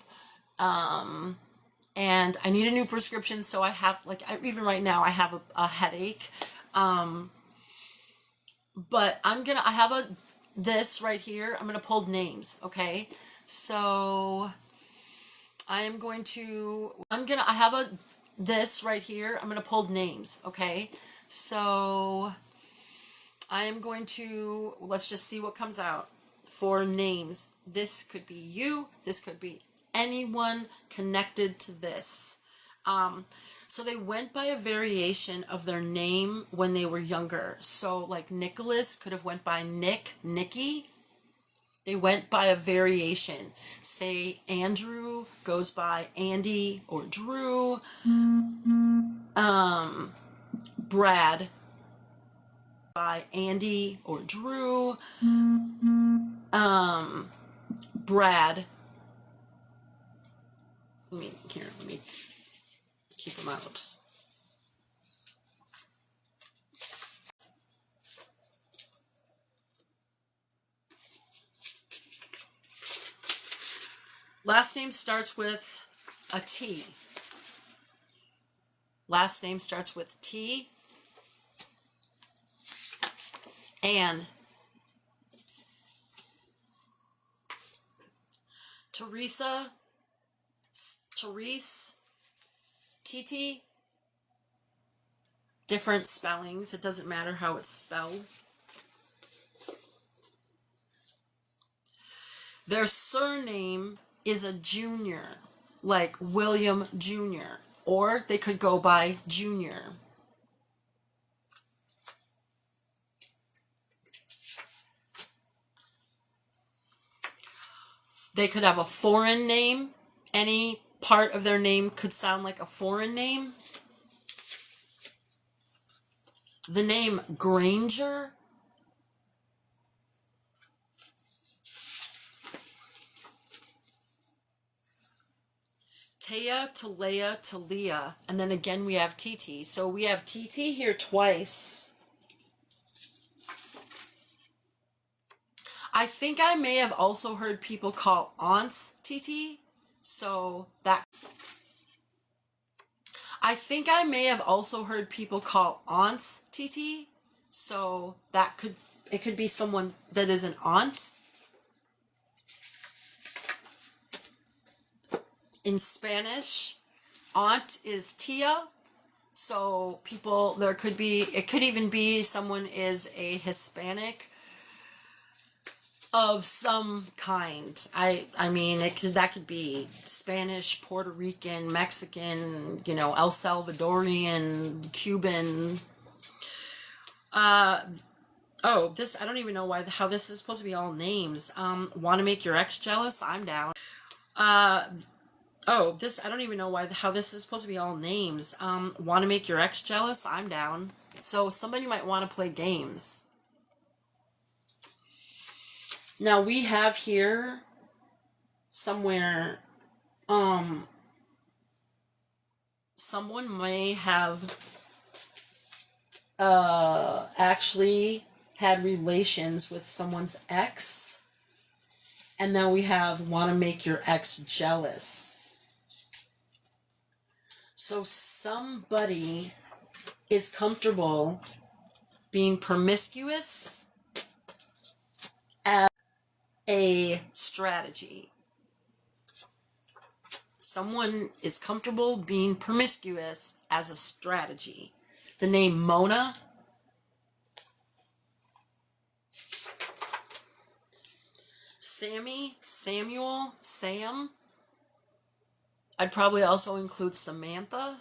And I need a new prescription. So I have even right now I have a headache. but I have this right here. I'm gonna pull names, okay? So I have this right here. I'm gonna pull names, okay? So I am going to, let's just see what comes out for names. This could be you. This could be anyone connected to this. So they went by a variation of their name when they were younger. So like Nicholas could have went by Nick, Nikki. They went by a variation. Say Andrew goes by Andy or Drew. Brad by Andy or Drew. Brad. Let me keep them out. Last name starts with a T. Last name starts with T. Anne. Teresa. Therese. Titi. Different spellings. It doesn't matter how it's spelled. Their surname is a Junior, like William Jr., or they could go by Junior. They could have a foreign name. Any part of their name could sound like a foreign name. The name Granger. Taya, Talea, Talia, and then again we have Titi. So we have Titi here twice. I think I may have also heard people call aunts Titi. So that... I think I may have also heard people call aunts Titi. So that it could be someone that is an aunt. In Spanish, aunt is tia. So it could even be someone is a Hispanic of some kind. I mean, that could be Spanish, Puerto Rican, Mexican, El Salvadorian, Cuban. I don't even know how this is supposed to be all names. Want to make your ex jealous? I'm down. I don't even know how this is supposed to be all names. Want to make your ex jealous? I'm down. So somebody might want to play games. Now we have here somewhere, someone may have actually had relations with someone's ex. And now we have want to make your ex jealous. So somebody is comfortable being promiscuous as a strategy. Someone is comfortable being promiscuous as a strategy. The name Mona. Sammy, Samuel, Sam. I'd probably also include Samantha.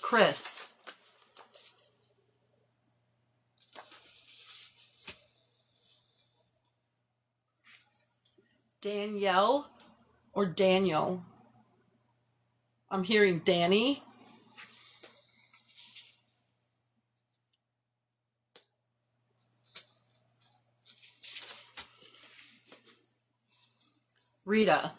Chris. Danielle or Daniel. I'm hearing Danny. Rita.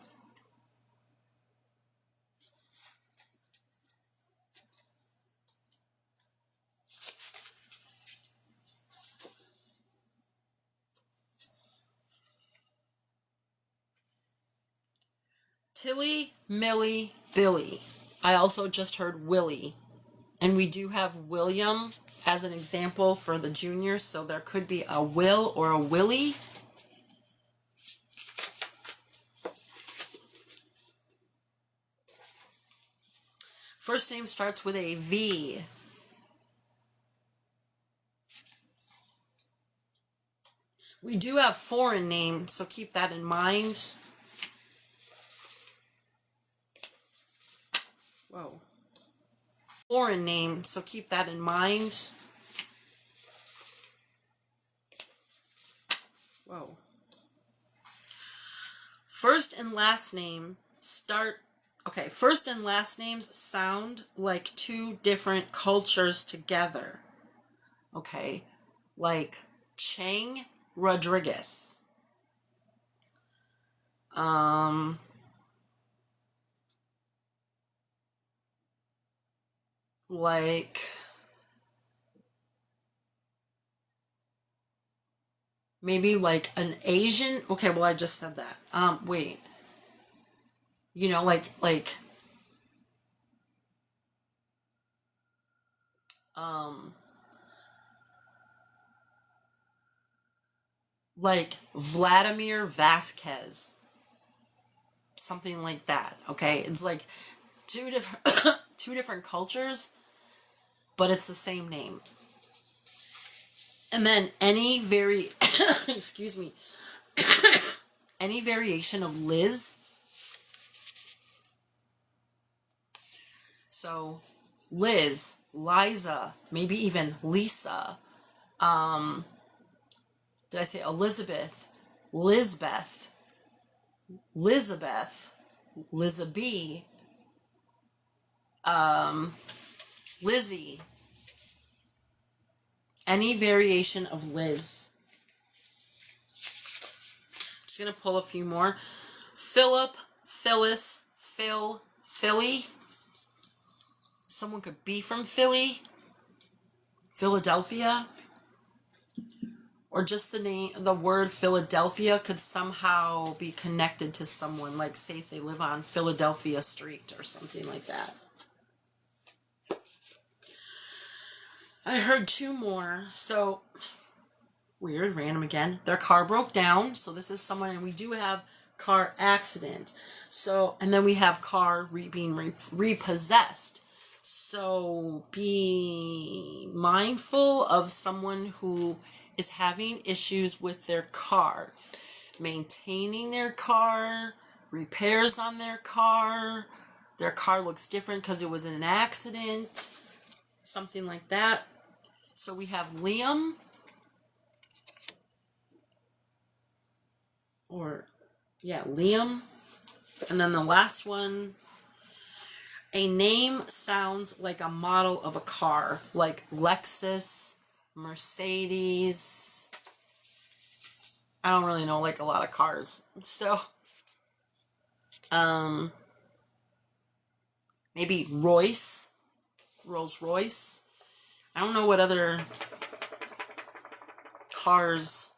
Tilly, Millie, Billy. I also just heard Willie. And we do have William as an example for the juniors, so there could be a Will or a Willie. First name starts with a V. We do have foreign names, so keep that in mind. Whoa. Foreign name, so keep that in mind. Whoa. First and last name first and last names sound like two different cultures together. Okay, like Chang Rodriguez. Like maybe like an Asian. Okay, well I just said that. Wait. You know, like Vladimir Vasquez. Something like that. Okay, it's like two different cultures, but it's the same name. And then any excuse me, any variation of Liz. So Liz, Liza, maybe even Lisa. Did I say Elizabeth, Lizbeth, Lizabeth, Lizabee, Lizzie. Any variation of Liz. I'm just going to pull a few more. Philip, Phyllis, Phil, Philly. Someone could be from Philly, Philadelphia. Or just the word Philadelphia could somehow be connected to someone, like say if they live on Philadelphia Street or something like that. I heard two more. So, weird, random again. Their car broke down. So this is someone, and we do have car accident. So, and then we have car being repossessed. So be mindful of someone who is having issues with their car, maintaining their car, repairs on their car looks different because it was in an accident, something like that. So we have Liam, Liam, and then the last one, a name sounds like a model of a car, like Lexus, Mercedes. I don't really know like a lot of cars. So maybe Rolls Royce. I don't know what other cars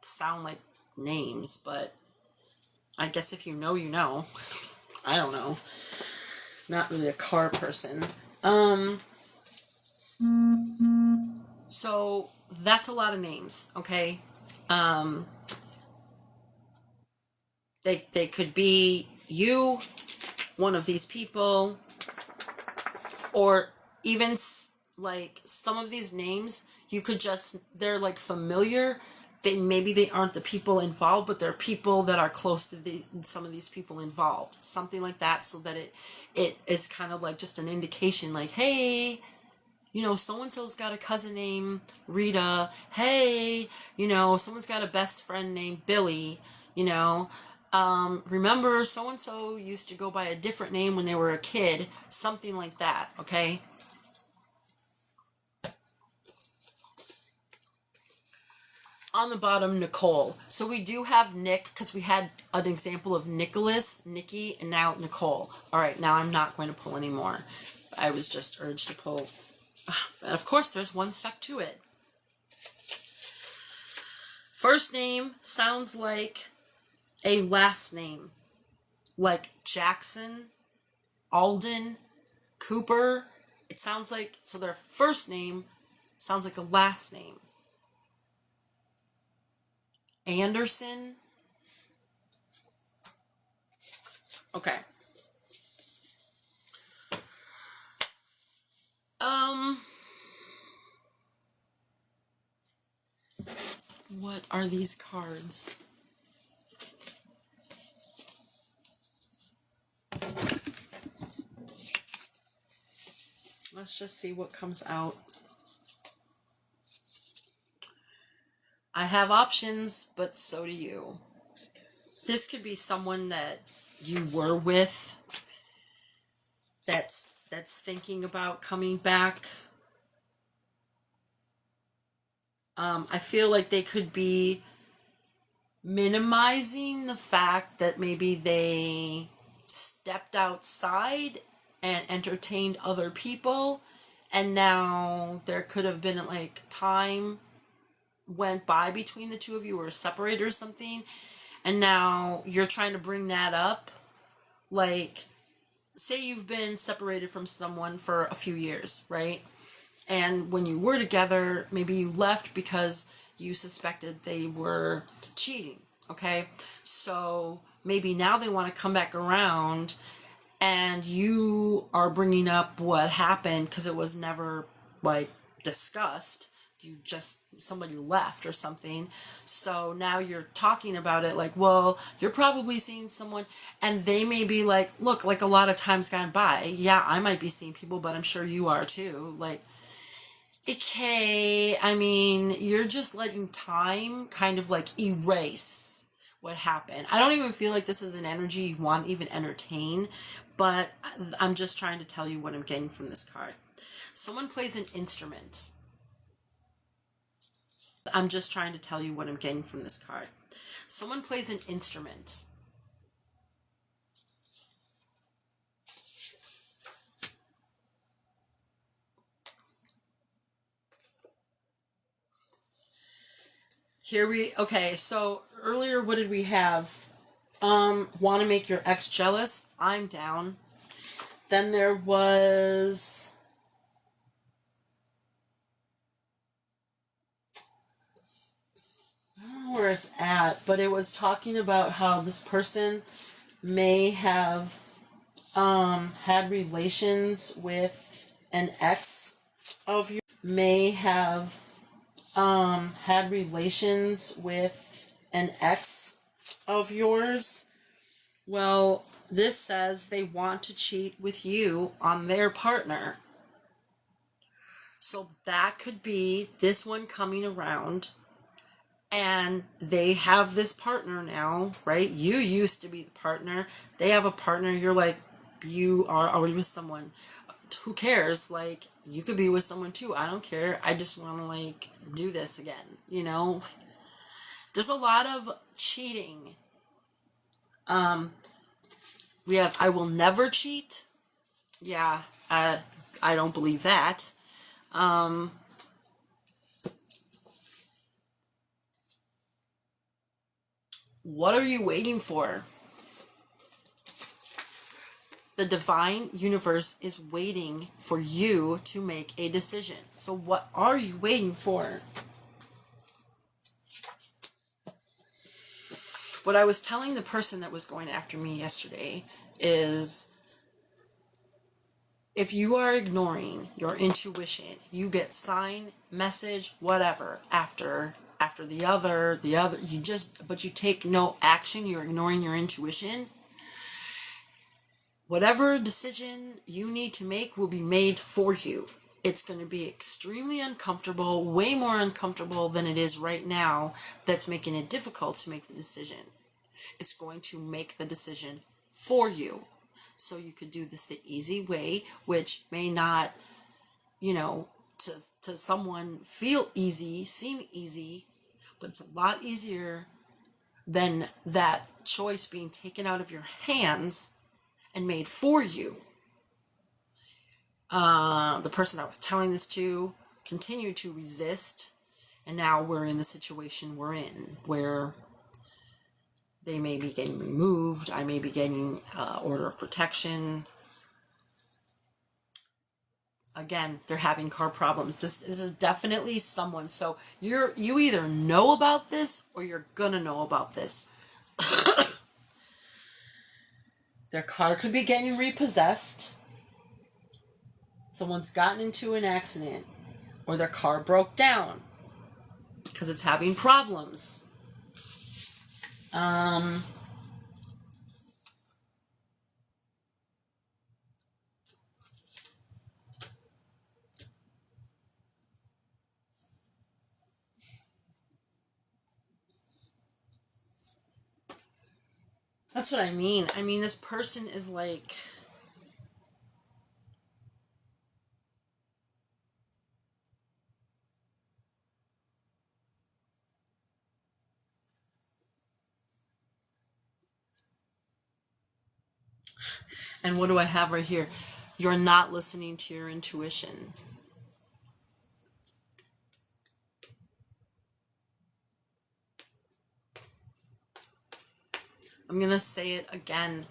sound like names, but I guess if you know, you know. I don't know. Not really a car person. So that's a lot of names, okay? They could be you, one of these people, or even like some of these names, they're like familiar. Maybe they aren't the people involved, but they're people that are close to some of these people involved. Something like that, so that it is kind of like just an indication, like, hey, so-and-so's got a cousin named Rita. Hey, someone's got a best friend named Billy. Remember so-and-so used to go by a different name when they were a kid. Something like that, okay? On the bottom, Nicole. So we do have Nick, because we had an example of Nicholas, Nikki, and now Nicole. All right, now I'm not going to pull anymore. I was just urged to pull. And of course, there's one stuck to it. First name sounds like a last name. like Jackson, Alden, Cooper. It sounds like, so their first name sounds like a last name. Anderson. Okay. What are these cards? Let's just see what comes out. I have options, but so do you. This could be someone that you were with that's thinking about coming back. I feel like they could be minimizing the fact that maybe they stepped outside and entertained other people, and now there could have been like time went by between the two of you, or separated or something, and now you're trying to bring that up. Like, say you've been separated from someone for a few years, right? And when you were together, maybe you left because you suspected they were cheating, okay? So maybe now they want to come back around, and you are bringing up what happened because it was never, like, discussed. You just, somebody left or something. So now you're talking about it like, well, you're probably seeing someone, and they may be like, look, like a lot of times gone by, yeah, I might be seeing people, but I'm sure you are too. Like, okay, I mean, you're just letting time kind of like erase what happened. I don't even feel like this is an energy you want to even entertain, but I'm just trying to tell you what I'm getting from this card. Someone plays an instrument. I'm just trying to tell you what I'm getting from this card. Someone plays an instrument. Okay, so earlier what did we have? Want to make your ex jealous? I'm down. Then there was... I don't know where it's at, but it was talking about how this person may have had relations with an ex of yours. May have had relations with an ex of yours. Well, this says they want to cheat with you on their partner. So that could be this one coming around, and they have this partner now, right? You used to be the partner. They have a partner. You're like, you are already with someone. Who cares? Like, you could be with someone too. I don't care. I just want to, like, do this again, you know? There's a lot of cheating. We have, I will never cheat. Yeah, I don't believe that. What are you waiting for? The divine universe is waiting for you to make a decision. So what are you waiting for? What I was telling the person that was going after me yesterday is, if you are ignoring your intuition, you get sign, message, whatever after the other, but you take no action, you're ignoring your intuition. Whatever decision you need to make will be made for you. It's going to be extremely uncomfortable, way more uncomfortable than it is right now. That's making it difficult to make the decision. It's going to make the decision for you. So you could do this the easy way, which may not, to someone feel easy, seem easy, but it's a lot easier than that choice being taken out of your hands and made for you. The person I was telling this to continued to resist, and now we're in the situation we're in, where They may be getting removed. I may be getting order of protection. Again, they're having car problems. This is definitely someone. So you either know about this or you're gonna know about this. Their car could be getting repossessed. Someone's gotten into an accident, or their car broke down because it's having problems. That's what I mean. I mean, this person is like, and what do I have right here? You're not listening to your intuition. I'm going to say it again.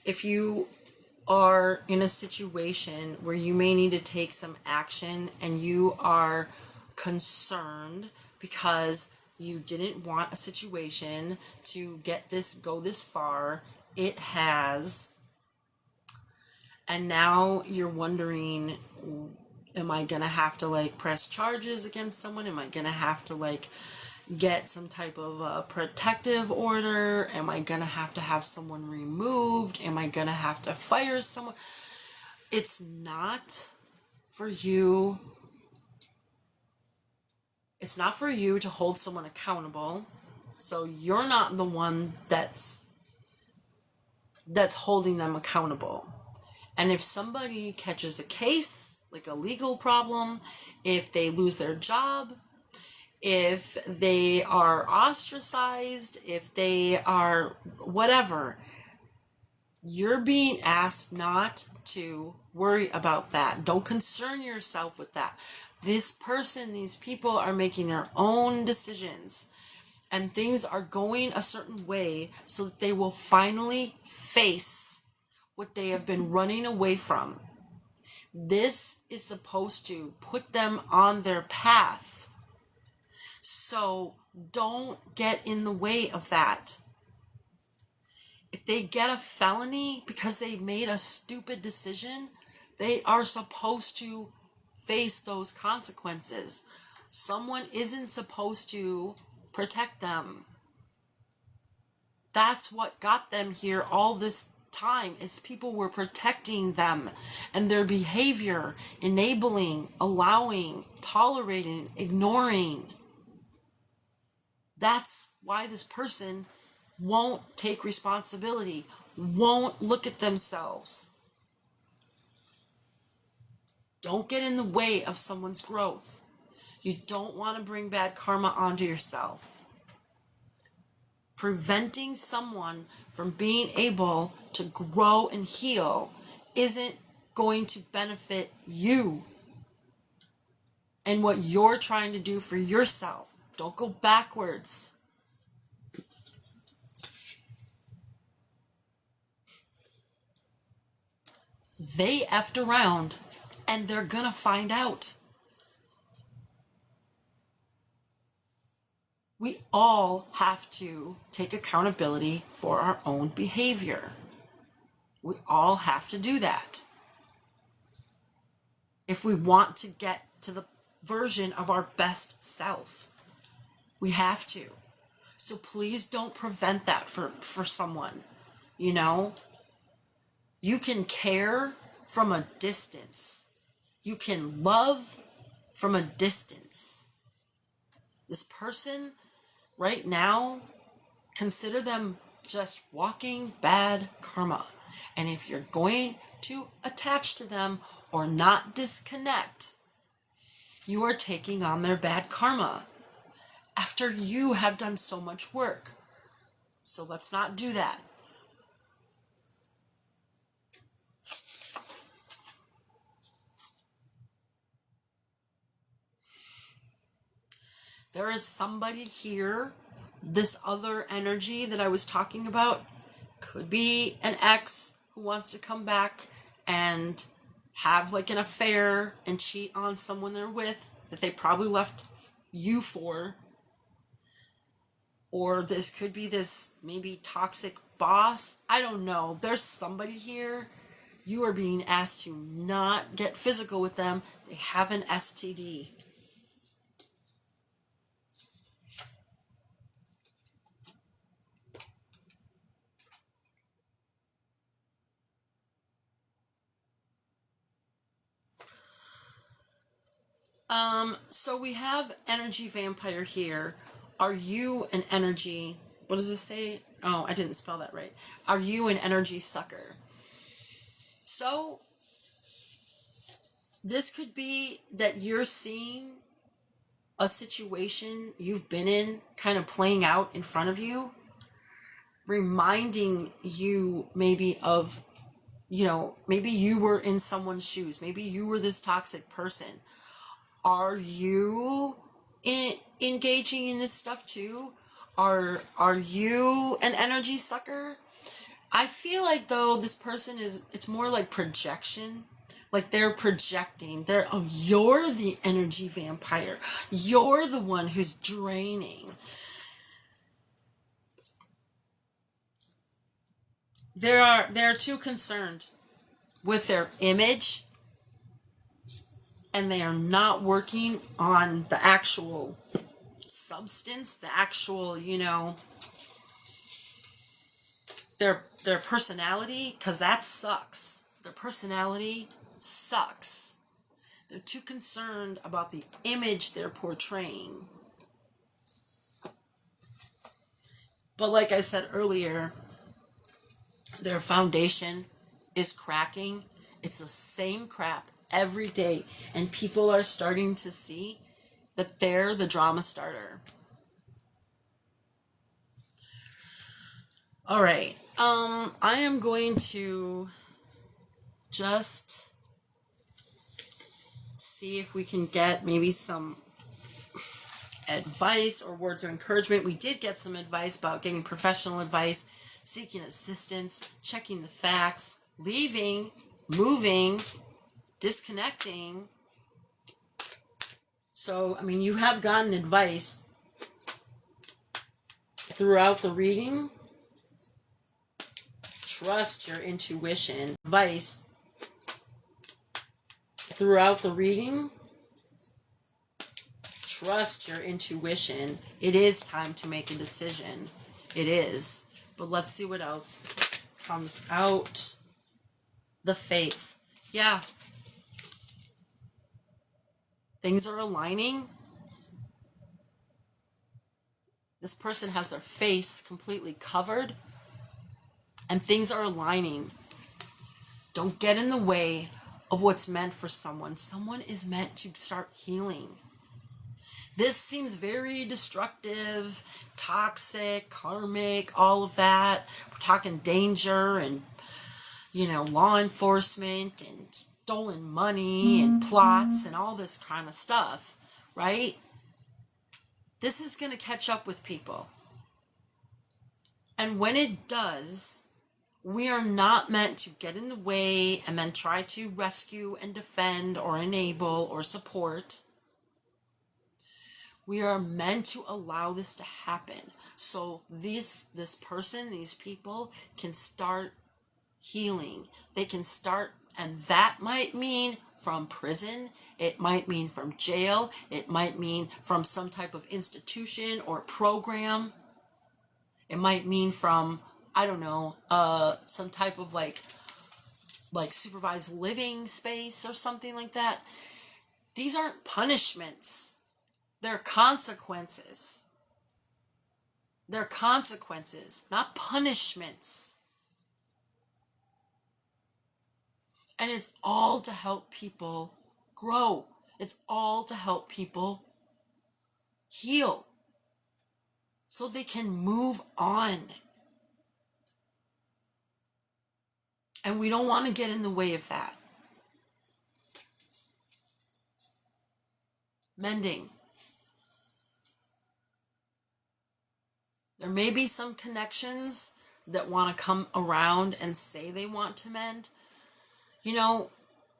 If you are in a situation where you may need to take some action and you are concerned because you didn't want a situation to go this far, it has. And now you're wondering, am I going to have to like press charges against someone? Am I going to have to like get some type of protective order? Am I going to have someone removed? Am I going to have to fire someone? It's not for you. It's not for you to hold someone accountable. So you're not the one that's holding them accountable. And if somebody catches a case, like a legal problem, if they lose their job, if they are ostracized, if they are whatever, you're being asked not to worry about that. Don't concern yourself with that. These people are making their own decisions, and things are going a certain way so that they will finally face what they have been running away from. This is supposed to put them on their path. So don't get in the way of that. If they get a felony because they made a stupid decision, they are supposed to face those consequences. Someone isn't supposed to protect them. That's what got them here all this time, is people were protecting them and their behavior, enabling, allowing, tolerating, ignoring. That's why this person won't take responsibility, won't look at themselves. Don't get in the way of someone's growth. You don't want to bring bad karma onto yourself. Preventing someone from being able to grow and heal isn't going to benefit you and what you're trying to do for yourself. Don't go backwards. They effed around, and they're gonna find out. We all have to take accountability for our own behavior. We all have to do that. If we want to get to the version of our best self, we have to. So please don't prevent that for someone. You know, you can care from a distance. You can love from a distance. This person right now, consider them just walking bad karma. And if you're going to attach to them or not disconnect, you are taking on their bad karma after you have done so much work. So let's not do that. There is somebody here This other energy that I was talking about could be an ex who wants to come back and have like an affair and cheat on someone they're with that they probably left you for. Or this could be this maybe toxic boss. I don't know. There's somebody here. You are being asked to not get physical with them. They have an STD. So we have energy vampire here. Are you an energy, what does it say? Oh, I didn't spell that right. Are you an energy sucker? So this could be that you're seeing a situation you've been in kind of playing out in front of you, reminding you maybe of, maybe you were in someone's shoes. Maybe you were this toxic person. Are you engaging in this stuff too? Are you an energy sucker? I feel like though this person it's more like projection. Like they're projecting. You're the energy vampire. You're the one who's draining. They're too concerned with their image, and they are not working on the actual substance, the actual, their personality, because that sucks. Their personality sucks. They're too concerned about the image they're portraying. But like I said earlier, their foundation is cracking. It's the same crap every day, and people are starting to see that they're the drama starter. All right. I am going to just see if we can get maybe some advice or words of encouragement. We did get some advice about getting professional advice, seeking assistance, checking the facts, leaving, moving, disconnecting. So, you have gotten advice throughout the reading. Trust your intuition. Advice throughout the reading. Trust your intuition. It is time to make a decision. It is. But let's see what else comes out. The fates. Yeah. Things are aligning. This person has their face completely covered, and things are aligning. Don't get in the way of what's meant for someone. Someone is meant to start healing. This seems very destructive, toxic, karmic, all of that. We're talking danger and, law enforcement and stolen money and plots and all this kind of stuff, right? This is going to catch up with people. And when it does, we are not meant to get in the way and then try to rescue and defend or enable or support. We are meant to allow this to happen. So this person, these people can start healing. They can start, and that might mean from prison. It might mean from jail. It might mean from some type of institution or program. It might mean from, I don't know, some type of like supervised living space or something like that. These aren't punishments. They're consequences. They're consequences, not punishments. And it's all to help people grow. It's all to help people heal so they can move on. And we don't want to get in the way of that. Mending. There may be some connections that want to come around and say they want to mend. You know,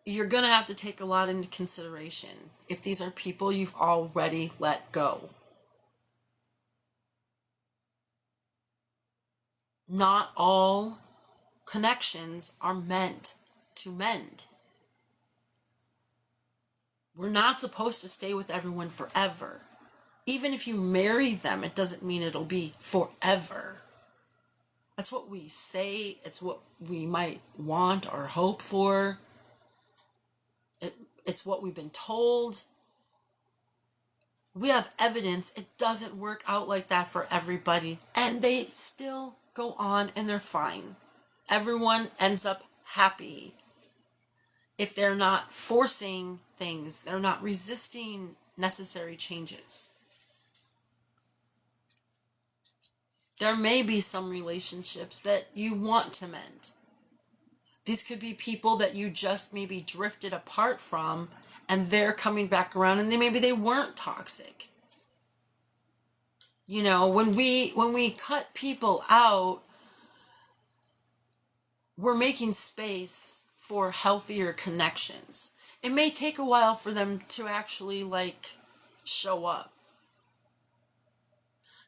you're going to have to take a lot into consideration if these are people you've already let go. Not all connections are meant to mend. We're not supposed to stay with everyone forever. Even if you marry them, it doesn't mean it'll be forever. That's what we say. It's what we might want or hope for. It's what we've been told. We have evidence it doesn't work out like that for everybody. And they still go on and they're fine. Everyone ends up happy. If they're not forcing things, they're not resisting necessary changes. There may be some relationships that you want to mend. These could be people that you just maybe drifted apart from, and they're coming back around, and maybe they weren't toxic. You know, when we cut people out, we're making space for healthier connections. It may take a while for them to actually show up.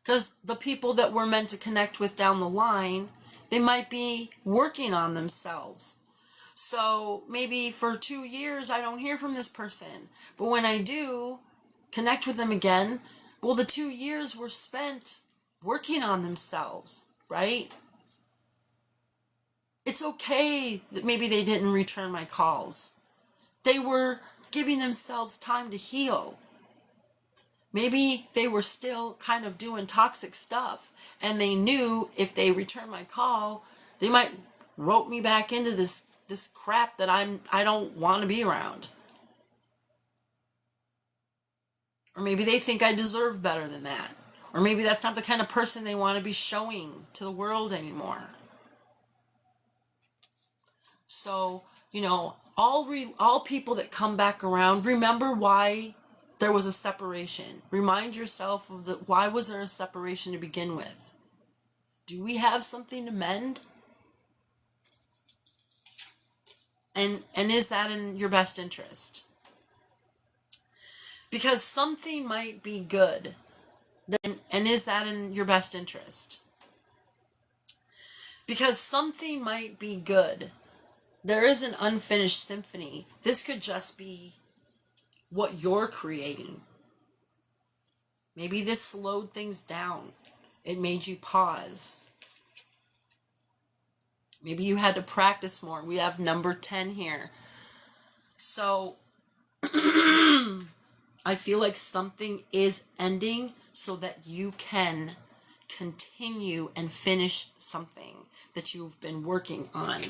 Because the people that we're meant to connect with down the line, they might be working on themselves. So maybe for 2 years, I don't hear from this person. But when I do connect with them again, well, the 2 years were spent working on themselves, right? It's okay that maybe they didn't return my calls. They were giving themselves time to heal. Maybe they were still kind of doing toxic stuff, and they knew if they returned my call, they might rope me back into this crap that I don't want to be around. Or maybe they think I deserve better than that. Or maybe that's not the kind of person they want to be showing to the world anymore. So, you know, all people that come back around, remember why there was a separation. Remind yourself of why was there a separation to begin with? Do we have something to mend? And is that in your best interest? Because something might be good. And is that in your best interest? Because something might be good. There is an unfinished symphony. This could just be what you're creating. Maybe this slowed things down. It made you pause. Maybe you had to practice more. We have number 10 here. So I feel like something is ending so that you can continue and finish something that you've been working on.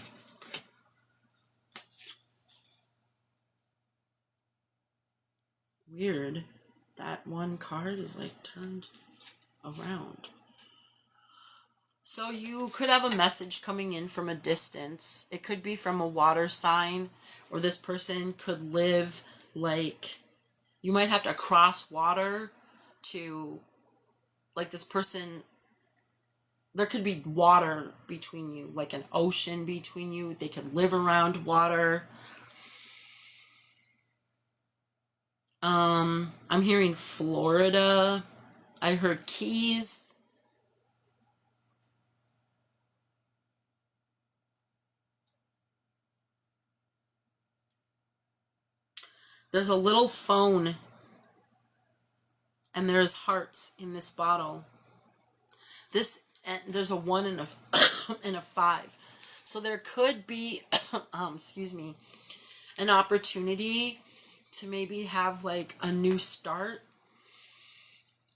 Weird. That one card is turned around. So you could have a message coming in from a distance. It could be from a water sign, or this person could live you might have to cross water to, this person, there could be water between you, like an ocean between you. They could live around water. I'm hearing Florida. I heard Keys. There's a little phone, and there's hearts in this bottle. There's a 1 and a and a 5. So there could be, an opportunity to maybe have a new start.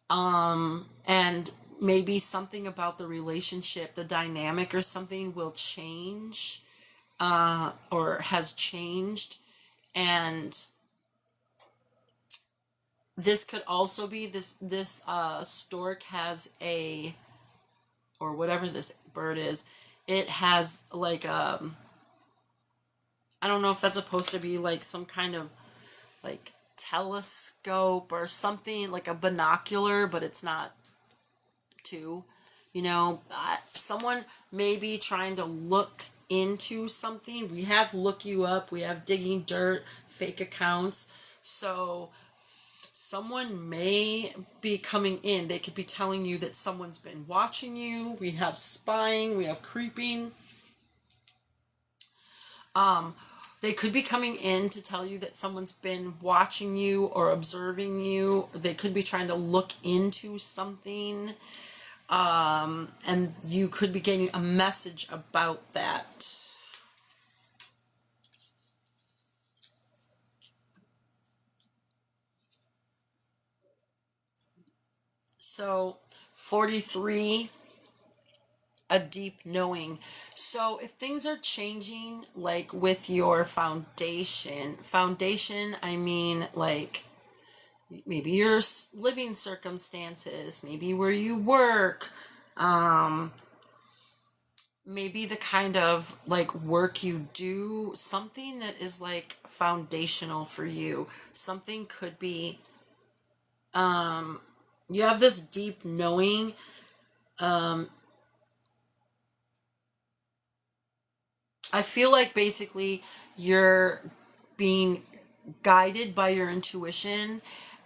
And maybe something about the relationship, the dynamic or something will change, or has changed. And this could also be this stork has or whatever this bird is, it has I don't know if that's supposed to be some kind of telescope or something, like a binocular, but it's not two. Someone may be trying to look into something. We have Look You Up, we have Digging Dirt, fake accounts. So someone may be coming in. They could be telling you that someone's been watching you. We have spying, we have creeping. They could be coming in to tell you that someone's been watching you or observing you. They could be trying to look into something. And you could be getting a message about that. So 43, a deep knowing. So if things are changing, like with your foundation, I mean like maybe your living circumstances, maybe where you work, maybe the kind of like work you do, something that is like foundational for you. Something could be, you have this deep knowing. I feel like basically you're being guided by your intuition,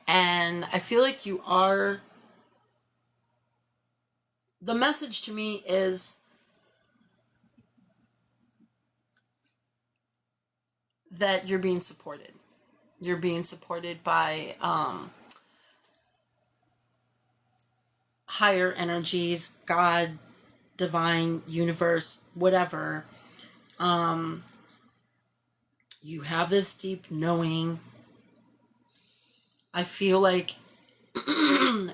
and I feel like you are. The message to me is that you're being supported. You're being supported by higher energies, God, divine, universe, whatever. You have this deep knowing. I feel like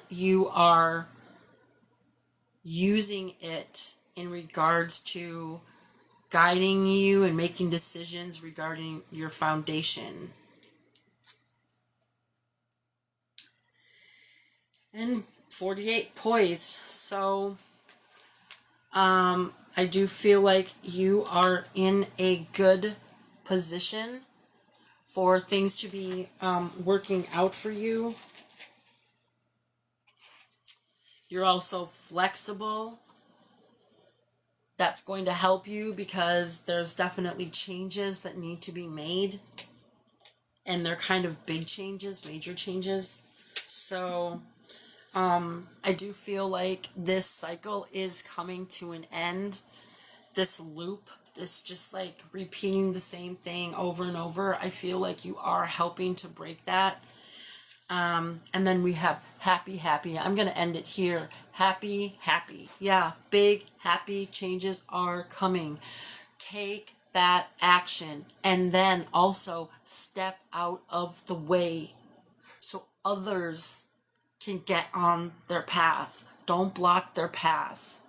you are using it in regards to guiding you and making decisions regarding your foundation. And 48, poise. So I do feel like you are in a good position for things to be working out for you. You're also flexible. That's going to help you because there's definitely changes that need to be made. And they're kind of big changes, major changes. So I do feel like this cycle is coming to an end. This loop, this just like repeating the same thing over and over. I feel like you are helping to break that. And then we have happy. I'm going to end it here. Happy. Yeah, big, happy changes are coming. Take that action and then also step out of the way so others can get on their path. Don't block their path.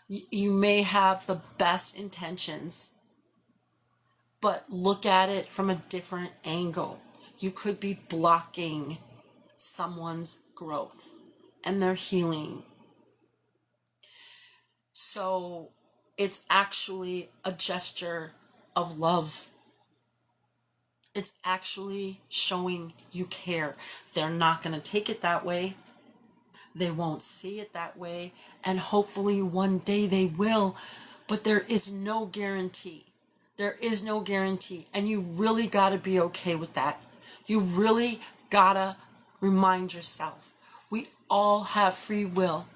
You may have the best intentions, but look at it from a different angle. You could be blocking someone's growth and their healing. So it's actually a gesture of love. It's actually showing you care. They're not going to take it that way. They won't see it that way. And hopefully one day they will. But there is no guarantee. There is no guarantee. And you really got to be okay with that. You really got to remind yourself. We all have free will.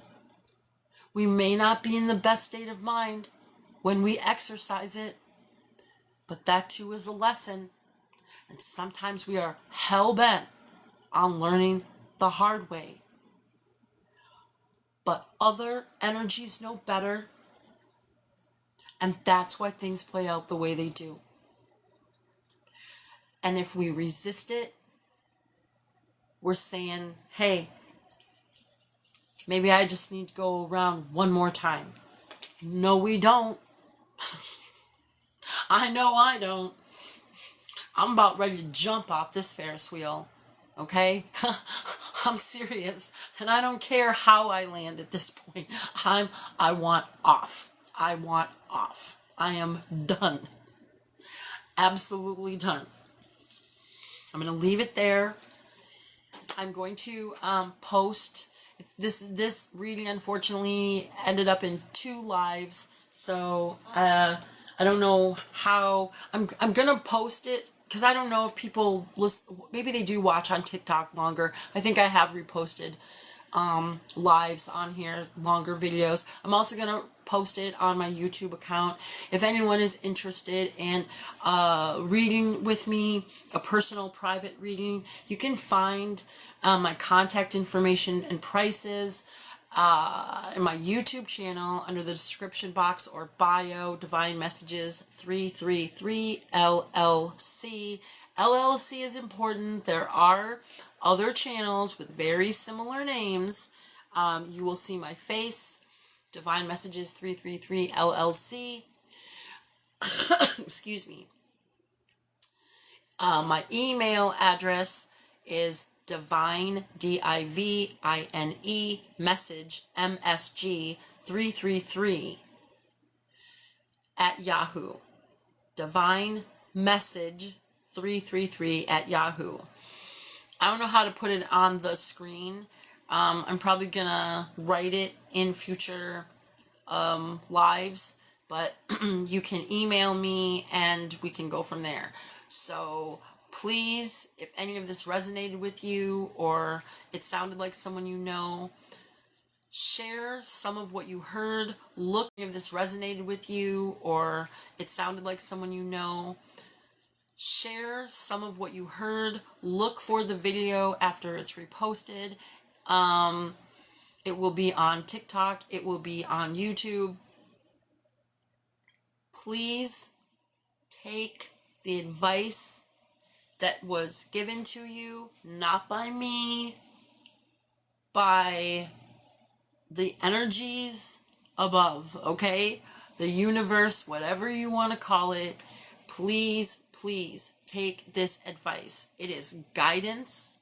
We may not be in the best state of mind when we exercise it. But that too is a lesson. And sometimes we are hell-bent on learning the hard way. But other energies know better. And that's why things play out the way they do. And if we resist it, we're saying, hey, maybe I just need to go around one more time. No, we don't. I know I don't. I'm about ready to jump off this Ferris wheel. Okay? I'm serious. And I don't care how I land at this point. I want off. I want off. I am done. Absolutely done. I'm going to leave it there. I'm going to post, This reading unfortunately ended up in 2 lives, so I don't know how I'm gonna post it because I don't know if people listen. Maybe they do watch on TikTok longer. I think I have reposted lives on here, longer videos. I'm also gonna post it on my YouTube account. If anyone is interested in reading with me, a personal private reading, you can find my contact information and prices in my YouTube channel under the description box or bio. Divine Messages 333 LLC. LLC is important. There are other channels with very similar names. You will see my face, Divine Messages 333 LLC. Excuse me. My email address is divine, DIVINE, message, MSG 333 at Yahoo. Divine Message 333 at Yahoo. I don't know how to put it on the screen. I'm probably gonna write it in future lives, but you can email me and we can go from there. So please, if any of this resonated with you or it sounded like someone you know, share some of what you heard. Look if this resonated with you or it sounded like someone you know. Share some of what you heard. Look for the video after it's reposted. It will be on TikTok. It will be on YouTube. Please take the advice that was given to you, not by me, by the energies above, okay? The universe, whatever you want to call it. Please, please take this advice. It is guidance.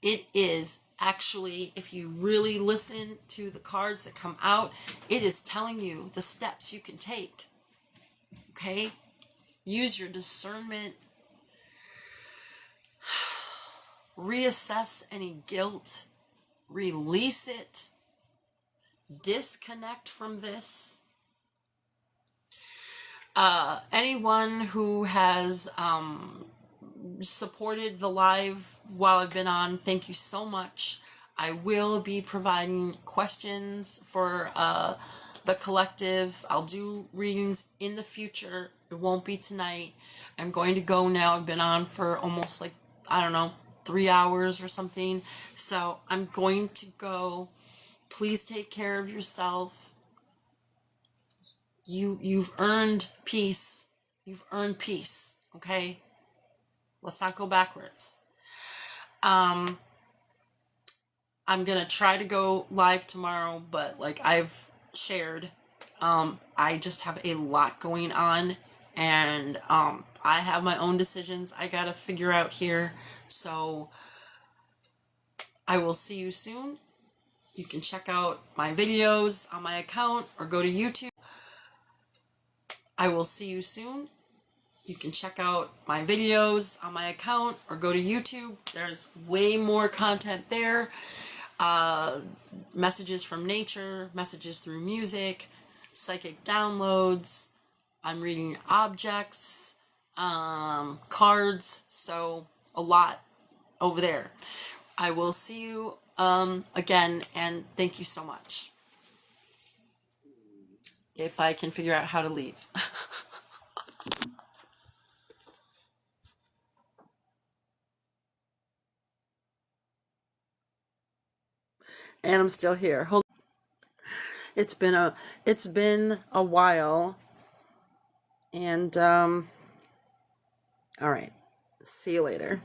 It is actually, if you really listen to the cards that come out, it is telling you the steps you can take. Okay? Use your discernment. Reassess any guilt. Release it. Disconnect from this. Anyone who has supported the live while I've been on, thank you so much. I will be providing questions for the collective. I'll do readings in the future. It won't be tonight. I'm going to go now. I've been on for almost 3 hours or something. So I'm going to go. Please take care of yourself. You've earned peace. You've earned peace. Okay? Let's not go backwards. I'm gonna try to go live tomorrow, but like I've shared, I just have a lot going on, and I have my own decisions I gotta figure out here. So I will see you soon. You can check out my videos on my account or go to YouTube. I will see you soon. You can check out my videos on my account or go to YouTube. There's way more content there. Messages from nature, messages through music, psychic downloads. I'm reading objects, cards, so a lot over there. I will see you again, and thank you so much. If I can figure out how to leave. And I'm still here. Hold. It's been a while. And all right. See you later.